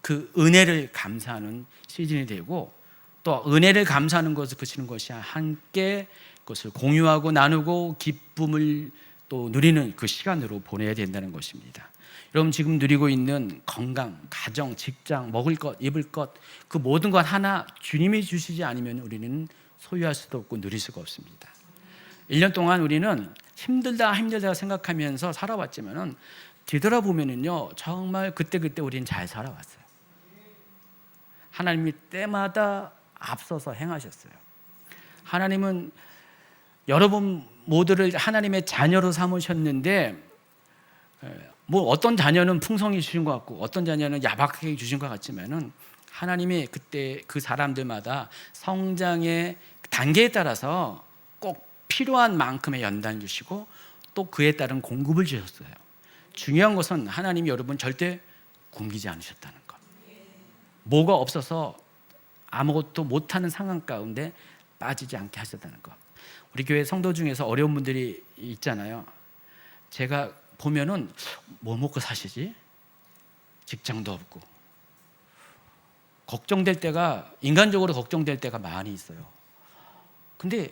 그 은혜를 감사하는 시즌이 되고, 또 은혜를 감사하는 것을 그치는 것이 함께 그것을 공유하고 나누고 기쁨을 또 누리는 그 시간으로 보내야 된다는 것입니다. 여러분, 지금 누리고 있는 건강, 가정, 직장, 먹을 것, 입을 것, 그 모든 것 하나 주님이 주시지 않으면 우리는 소유할 수도 없고 누릴 수가 없습니다. 1년 동안 우리는 힘들다 생각하면서 살아왔지만은 뒤돌아보면은요, 정말 그때 우리는 잘 살아왔어요. 하나님이 때마다 앞서서 행하셨어요. 하나님은 여러분 모두를 하나님의 자녀로 삼으셨는데, 뭐 어떤 자녀는 풍성히 주신 것 같고 어떤 자녀는 야박하게 주신 것 같지만은 하나님이 그때 그 사람들마다 성장의 단계에 따라서 꼭 필요한 만큼의 연단을 주시고 또 그에 따른 공급을 주셨어요. 중요한 것은 하나님이 여러분 절대 굶기지 않으셨다는 것. 뭐가 없어서 아무것도 못하는 상황 가운데 빠지지 않게 하셨다는 것. 우리 교회 성도 중에서 어려운 분들이 있잖아요. 제가 보면은 뭐 먹고 사시지? 직장도 없고 걱정될 때가, 인간적으로 걱정될 때가 많이 있어요. 근데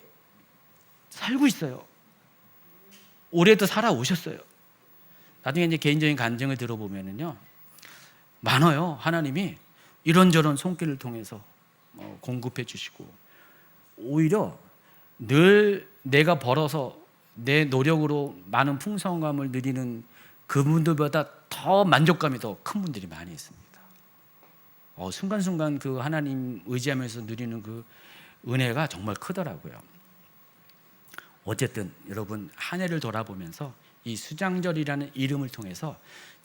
살고 있어요. 올해도 살아오셨어요. 나중에 이제 개인적인 간증을 들어보면은요, 많아요. 하나님이 이런저런 손길을 통해서 공급해 주시고, 오히려 늘 내가 벌어서 내 노력으로 많은 풍성함을 누리는 그분들보다 더 만족감이 더 큰 분들이 많이 있습니다. 순간순간 그 하나님 의지하면서 누리는 그 은혜가 정말 크더라고요. 어쨌든 여러분, 한 해를 돌아보면서 이 수장절이라는 이름을 통해서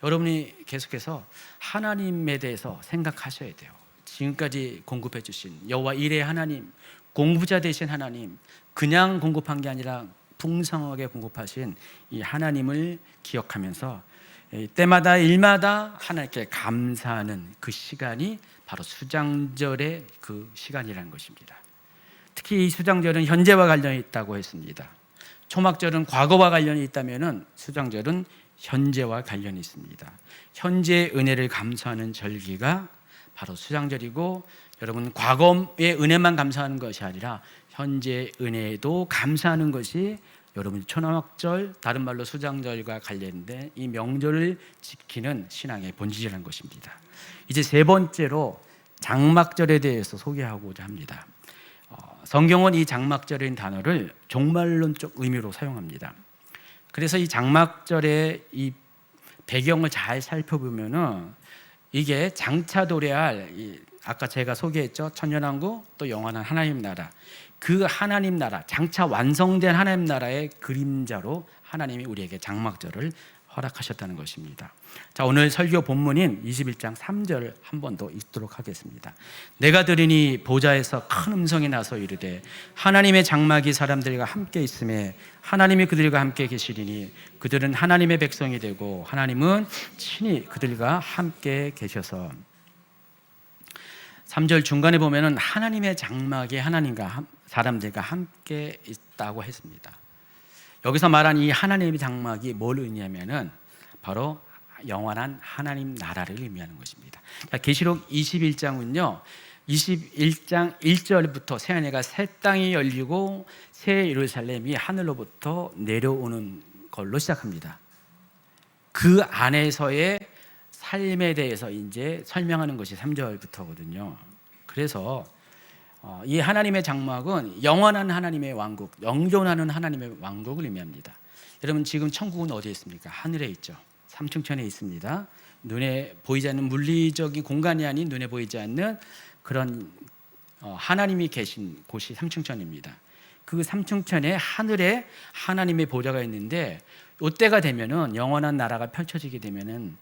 여러분이 계속해서 하나님에 대해서 생각하셔야 돼요. 지금까지 공급해 주신 여호와 일의 하나님, 공부자 되신 하나님, 그냥 공급한 게 아니라 풍성하게 공급하신 이 하나님을 기억하면서 때마다 일마다 하나님께 감사하는 그 시간이 바로 수장절의 그 시간이라는 것입니다. 특히 이 수장절은 현재와 관련이 있다고 했습니다. 초막절은 과거와 관련이 있다면 수장절은 현재와 관련이 있습니다. 현재의 은혜를 감사하는 절기가 바로 수장절이고, 여러분, 과거의 은혜만 감사하는 것이 아니라 현재의 은혜에도 감사하는 것이 여러분 초막절, 다른 말로 수장절과 관련된 이 명절을 지키는 신앙의 본질이라는 것입니다. 이제 세 번째로 장막절에 대해서 소개하고자 합니다. 성경은 이 장막절이라는 단어를 종말론적 의미로 사용합니다. 그래서 이 장막절의 이 배경을 잘 살펴보면은 이게 장차 도래할 아까 제가 소개했죠, 천년왕국 또 영원한 하나님 나라, 그 하나님 나라, 장차 완성된 하나님 나라의 그림자로 하나님이 우리에게 장막절을 허락하셨다는 것입니다. 자, 오늘 설교 본문인 21장 3절 한 번 더 읽도록 하겠습니다. 내가 들으니 보좌에서 큰 음성이 나서 이르되 하나님의 장막이 사람들과 함께 있음에 하나님이 그들과 함께 계시리니 그들은 하나님의 백성이 되고 하나님은 친히 그들과 함께 계셔서. 3절 중간에 보면은 하나님의 장막이 하나님과 사람들과 함께 있다고 했습니다. 여기서 말한 이 하나님의 장막이 뭘 의미하면은 바로 영원한 하나님 나라를 의미하는 것입니다. 계시록 21장은요, 21장 1절부터 새하늘과 새 땅이 열리고 새 예루살렘이 하늘로부터 내려오는 걸로 시작합니다. 그 안에서의 삶에 대해서 이제 설명하는 것이 3절부터거든요. 그래서 이 하나님의 장막은 영원한 하나님의 왕국, 영존하는 하나님의 왕국을 의미합니다. 여러분, 지금 천국은 어디에 있습니까? 하늘에 있죠. 삼층천에 있습니다. 눈에 보이지 않는 물리적인 공간이 아닌 눈에 보이지 않는 그런 하나님이 계신 곳이 삼층천입니다. 그 삼층천에 하늘에 하나님의 보좌가 있는데, 이때가 되면은 영원한 나라가 펼쳐지게 되면은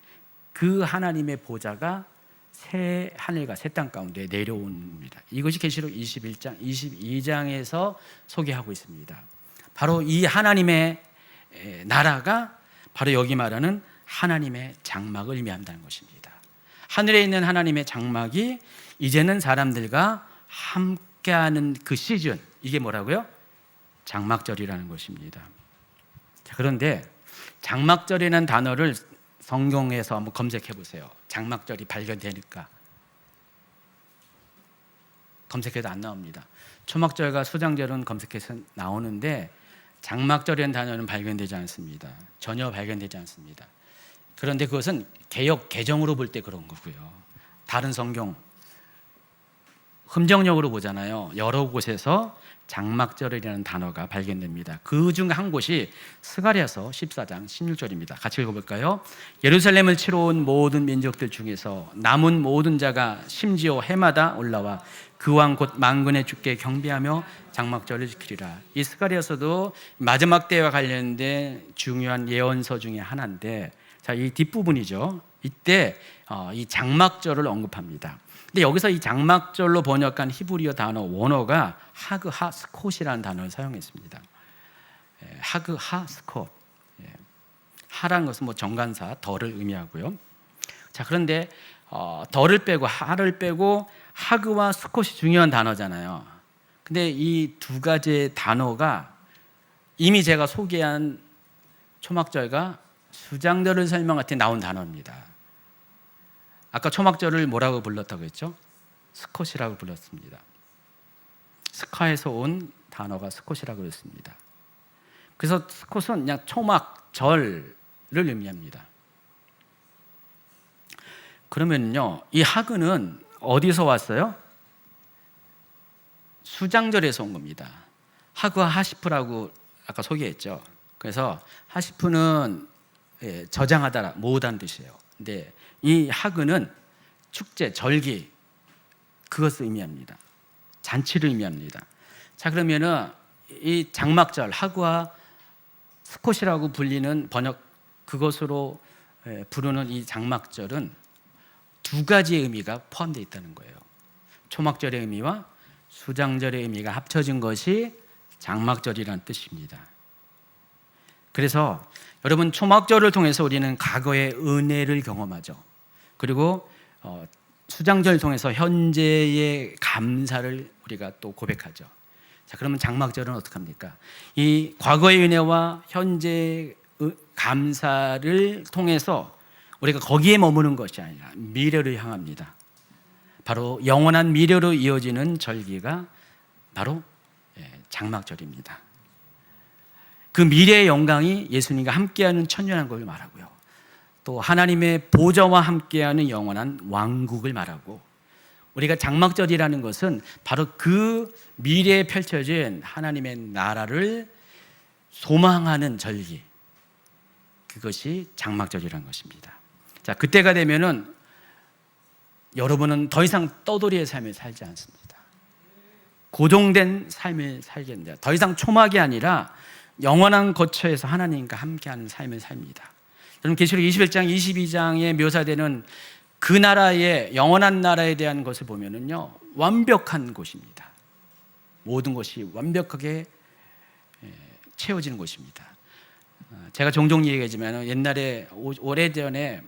그 하나님의 보좌가 새 하늘과 새 땅 가운데 내려옵니다. 이것이 계시록 21장, 22장에서 소개하고 있습니다. 바로 이 하나님의 나라가 바로 여기 말하는 하나님의 장막을 의미한다는 것입니다. 하늘에 있는 하나님의 장막이 이제는 사람들과 함께하는 그 시즌, 이게 뭐라고요? 장막절이라는 것입니다. 자, 그런데 장막절이라는 단어를 성경에서 한번 검색해 보세요. 장막절이 발견되니까 검색해도 안 나옵니다. 초막절과 수장절은 검색해서 나오는데 장막절이라는 단어는 발견되지 않습니다. 전혀 발견되지 않습니다. 그런데 그것은 개역 개정으로 볼 때 그런 거고요. 다른 성경 흠정역으로 보잖아요. 여러 곳에서 장막절이라는 단어가 발견됩니다. 그 중 한 곳이 스가랴서 14장 16절입니다. 같이 읽어볼까요? 예루살렘을 치러 온 모든 민족들 중에서 남은 모든 자가 심지어 해마다 올라와 그 왕 곧 만군의 주께 경배하며 장막절을 지키리라. 이 스가랴서도 마지막 때와 관련된 중요한 예언서 중에 하나인데, 자, 이 뒷부분이죠. 이때 이 장막절을 언급합니다. 근데 여기서 이 장막절로 번역한 히브리어 단어 원어가 하그하 스콧이라는 단어를 사용했습니다. 하그하 스콧. 하라는 것은 뭐 정관사 덜을 의미하고요. 자, 그런데 덜을 빼고 하를 빼고 하그와 스콧이 중요한 단어잖아요. 근데 이 두 가지의 단어가 이미 제가 소개한 초막절과 수장절을 설명할 때 나온 단어입니다. 아까 초막절을 뭐라고 불렀다고 했죠? 스콧이라고 불렀습니다. 스카에서 온 단어가 스콧이라고 했습니다. 그래서 스콧은 그냥 초막절을 의미합니다. 그러면요, 이 하그는 어디서 왔어요? 수장절에서 온 겁니다. 하그와 하시프라고 아까 소개했죠. 그래서 하시프는 저장하다, 모으다는 뜻이에요. 근데 이 하그는 축제, 절기, 그것을 의미합니다. 잔치를 의미합니다. 자, 그러면은 이 장막절, 하그와 스콧이라고 불리는 번역, 그것으로 부르는 이 장막절은 두 가지의 의미가 포함되어 있다는 거예요. 초막절의 의미와 수장절의 의미가 합쳐진 것이 장막절이라는 뜻입니다. 그래서 여러분, 초막절을 통해서 우리는 과거의 은혜를 경험하죠. 그리고 수장절을 통해서 현재의 감사를 우리가 또 고백하죠. 자, 그러면 장막절은 어떻게 합니까? 이 과거의 은혜와 현재의 감사를 통해서 우리가 거기에 머무는 것이 아니라 미래를 향합니다. 바로 영원한 미래로 이어지는 절기가 바로 장막절입니다. 그 미래의 영광이 예수님과 함께하는 천년한 걸 말하고요. 또 하나님의 보좌와 함께하는 영원한 왕국을 말하고, 우리가 장막절이라는 것은 바로 그 미래에 펼쳐진 하나님의 나라를 소망하는 절기, 그것이 장막절이라는 것입니다. 자, 그때가 되면은 여러분은 더 이상 떠돌이의 삶을 살지 않습니다. 고정된 삶을 살게 됩니다. 더 이상 초막이 아니라 영원한 거처에서 하나님과 함께하는 삶을 삽니다. 여러분, 계시록 21장, 22장에 묘사되는 그 나라의 영원한 나라에 대한 것을 보면은요, 완벽한 곳입니다. 모든 것이 완벽하게 채워지는 곳입니다. 제가 종종 얘기하지만 옛날에 오래전에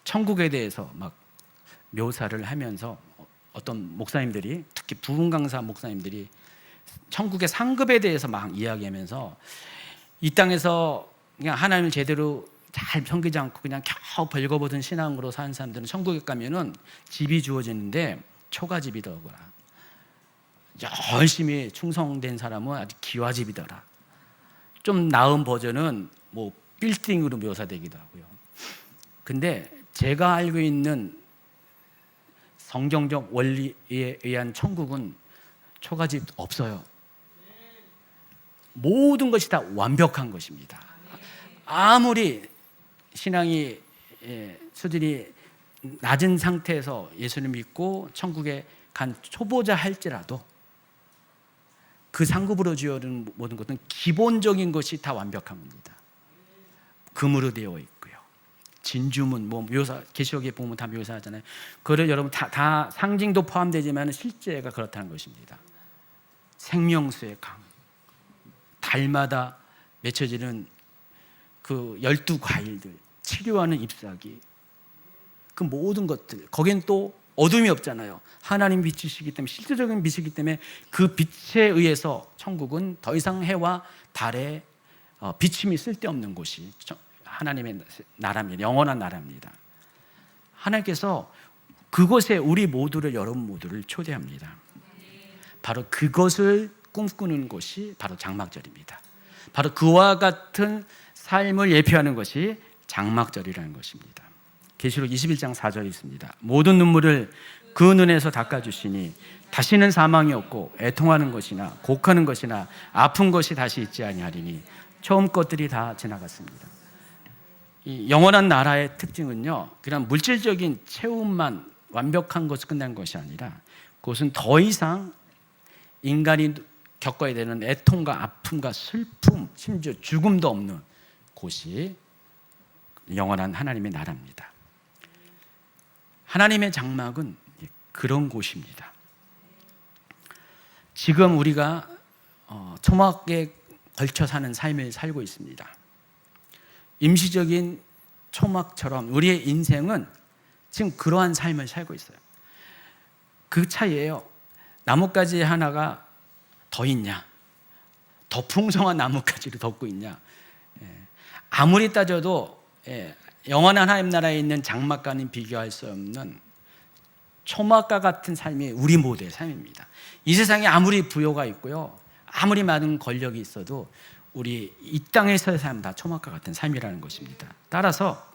천국에 대해서 막 묘사를 하면서 어떤 목사님들이, 특히 부흥 강사 목사님들이 천국의 상급에 대해서 막 이야기하면서 이 땅에서 그냥 하나님을 제대로 잘 섬기지 않고 그냥 겨우 벌거벗은 신앙으로 사는 사람들은 천국에 가면은 집이 주어지는데 초가집이더라. 열심히 충성된 사람은 아주 기와집이더라. 좀 나은 버전은 뭐 빌딩으로 묘사되기도 하고요. 근데 제가 알고 있는 성경적 원리에 의한 천국은 초가집 없어요. 모든 것이 다 완벽한 것입니다. 아무리 신앙이 수준이 낮은 상태에서 예수를 믿고 천국에 간 초보자 할지라도 그 상급으로 지어진 모든 것은 기본적인 것이 다 완벽한 겁니다. 금으로 되어 있고요. 진주문, 뭐 묘사, 계시록에 보면 다 묘사하잖아요. 그걸 여러분 다 상징도 포함되지만 실제가 그렇다는 것입니다. 생명수의 강, 달마다 맺혀지는 그 12과일들, 치료하는 잎사귀, 그 모든 것들, 거긴 또 어둠이 없잖아요. 하나님 빛이시기 때문에, 실제적인 빛이기 때문에 그 빛에 의해서 천국은 더 이상 해와 달의 비침이 쓸데없는 곳이 하나님의 나라입니다. 영원한 나라입니다. 하나님께서 그곳에 우리 모두를, 여러분 모두를 초대합니다. 바로 그것을 꿈꾸는 곳이 바로 장막절입니다. 바로 그와 같은 삶을 예표하는 것이 장막절이라는 것입니다. 계시록 21장 4절이 있습니다. 모든 눈물을 그 눈에서 닦아주시니 다시는 사망이 없고 애통하는 것이나 곡하는 것이나 아픈 것이 다시 있지 아니하리니 처음 것들이 다 지나갔습니다. 이 영원한 나라의 특징은요, 그냥 물질적인 채움만 완벽한 것을 끝난 것이 아니라 그것은 더 이상 인간이 겪어야 되는 애통과 아픔과 슬픔, 심지어 죽음도 없는 곳이 영원한 하나님의 나라입니다. 하나님의 장막은 그런 곳입니다. 지금 우리가 초막에 걸쳐 사는 삶을 살고 있습니다. 임시적인 초막처럼 우리의 인생은 지금 그러한 삶을 살고 있어요. 그 차이예요. 나뭇가지 하나가 더 있냐, 더 풍성한 나뭇가지를 덮고 있냐. 아무리 따져도 영원한 하나님 나라에 있는 장막과는 비교할 수 없는 초막과 같은 삶이 우리 모두의 삶입니다. 이 세상에 아무리 부요가 있고요, 아무리 많은 권력이 있어도 우리 이 땅에서의 삶 다 초막과 같은 삶이라는 것입니다. 따라서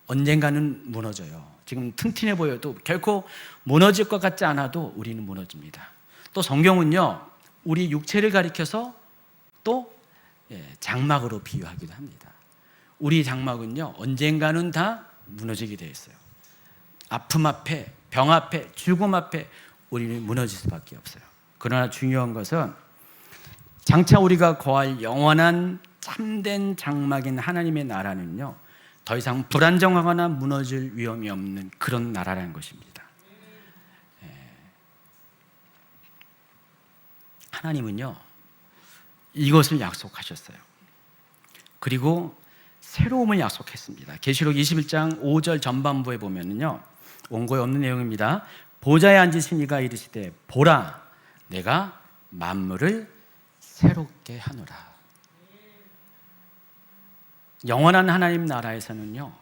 언젠가는 무너져요. 지금 튼튼해 보여도 결코 무너질 것 같지 않아도 우리는 무너집니다. 또 성경은요, 우리 육체를 가리켜서 또 장막으로 비유하기도 합니다. 우리 장막은요, 언젠가는 다 무너지게 되어 있어요. 아픔 앞에, 병 앞에, 죽음 앞에 우리는 무너질 수밖에 없어요. 그러나 중요한 것은 장차 우리가 거할 영원한 참된 장막인 하나님의 나라는요, 더 이상 불안정하거나 무너질 위험이 없는 그런 나라라는 것입니다. 하나님은요, 이것을 약속하셨어요. 그리고 새로움을 약속했습니다. 계시록 21장 5절 전반부에 보면은요, 원고에 없는 내용입니다. 보좌에 앉으신 이가 이르시되 보라, 내가 만물을 새롭게 하노라. 영원한 하나님 나라에서는요,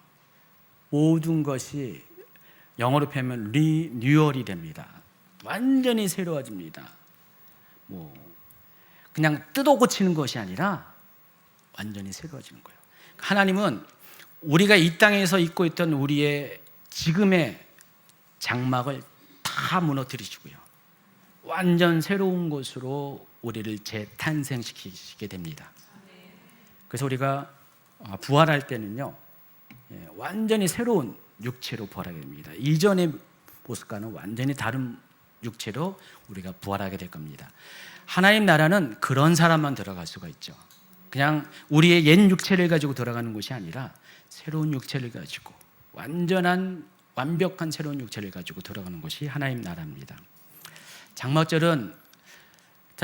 모든 것이 영어로 표현하면 리뉴얼이 됩니다. 완전히 새로워집니다. 그냥 뜯어 고치는 것이 아니라 완전히 새로워지는 거예요. 하나님은 우리가 이 땅에서 입고 있던 우리의 지금의 장막을 다 무너뜨리시고요, 완전 새로운 곳으로 우리를 재탄생시키게 됩니다. 그래서 우리가 부활할 때는요, 완전히 새로운 육체로 부활하게 됩니다. 이전의 모습과는 완전히 다른 육체로 우리가 부활하게 될 겁니다. 하나님 나라는 그런 사람만 들어갈 수가 있죠. 그냥 우리의 옛 육체를 가지고 들어가는 것이 아니라 새로운 육체를 가지고 완벽한 새로운 육체를 가지고 들어가는 것이 하나님 나라입니다. 장막절은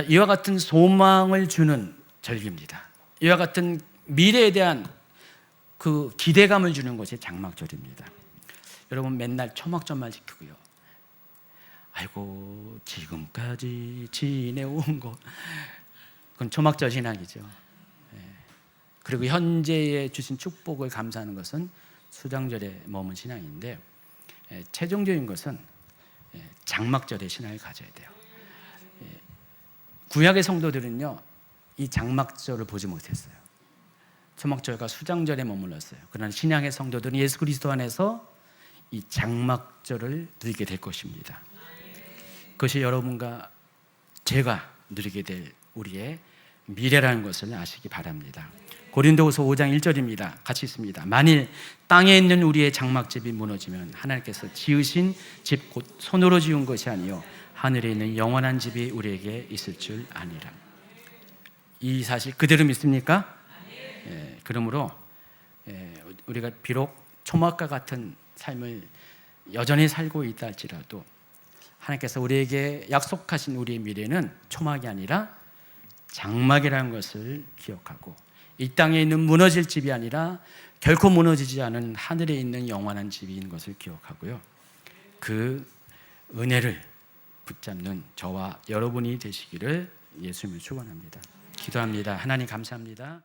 이와 같은 소망을 주는 절기입니다. 이와 같은 미래에 대한 그 기대감을 주는 것이 장막절입니다. 여러분 맨날 초막절만 지키고요, 아이고 지금까지 지내온 것, 그건 초막절 신앙이죠. 그리고 현재에 주신 축복을 감사하는 것은 수장절에 머문 신앙인데, 최종적인 것은 장막절의 신앙을 가져야 돼요. 구약의 성도들은요, 이 장막절을 보지 못했어요. 초막절과 수장절에 머물렀어요. 그러나 신약의 성도들은 예수 그리스도 안에서 이 장막절을 누리게 될 것입니다. 그것이 여러분과 제가 누리게 될 우리의 미래라는 것을 아시기 바랍니다. 고린도후서 5장 1절입니다. 같이 있습니다. 만일 땅에 있는 우리의 장막집이 무너지면 하나님께서 지으신 집 곧 손으로 지은 것이 아니요 하늘에 있는 영원한 집이 우리에게 있을 줄 아니라. 이 사실 그대로 믿습니까? 그러므로 우리가 비록 초막과 같은 삶을 여전히 살고 있다 할지라도 하나님께서 우리에게 약속하신 우리의 미래는 초막이 아니라 장막이라는 것을 기억하고 이 땅에 있는 무너질 집이 아니라 결코 무너지지 않은 하늘에 있는 영원한 집인 것을 기억하고요. 그 은혜를 붙잡는 저와 여러분이 되시기를 예수님을 축원합니다. 기도합니다. 하나님 감사합니다.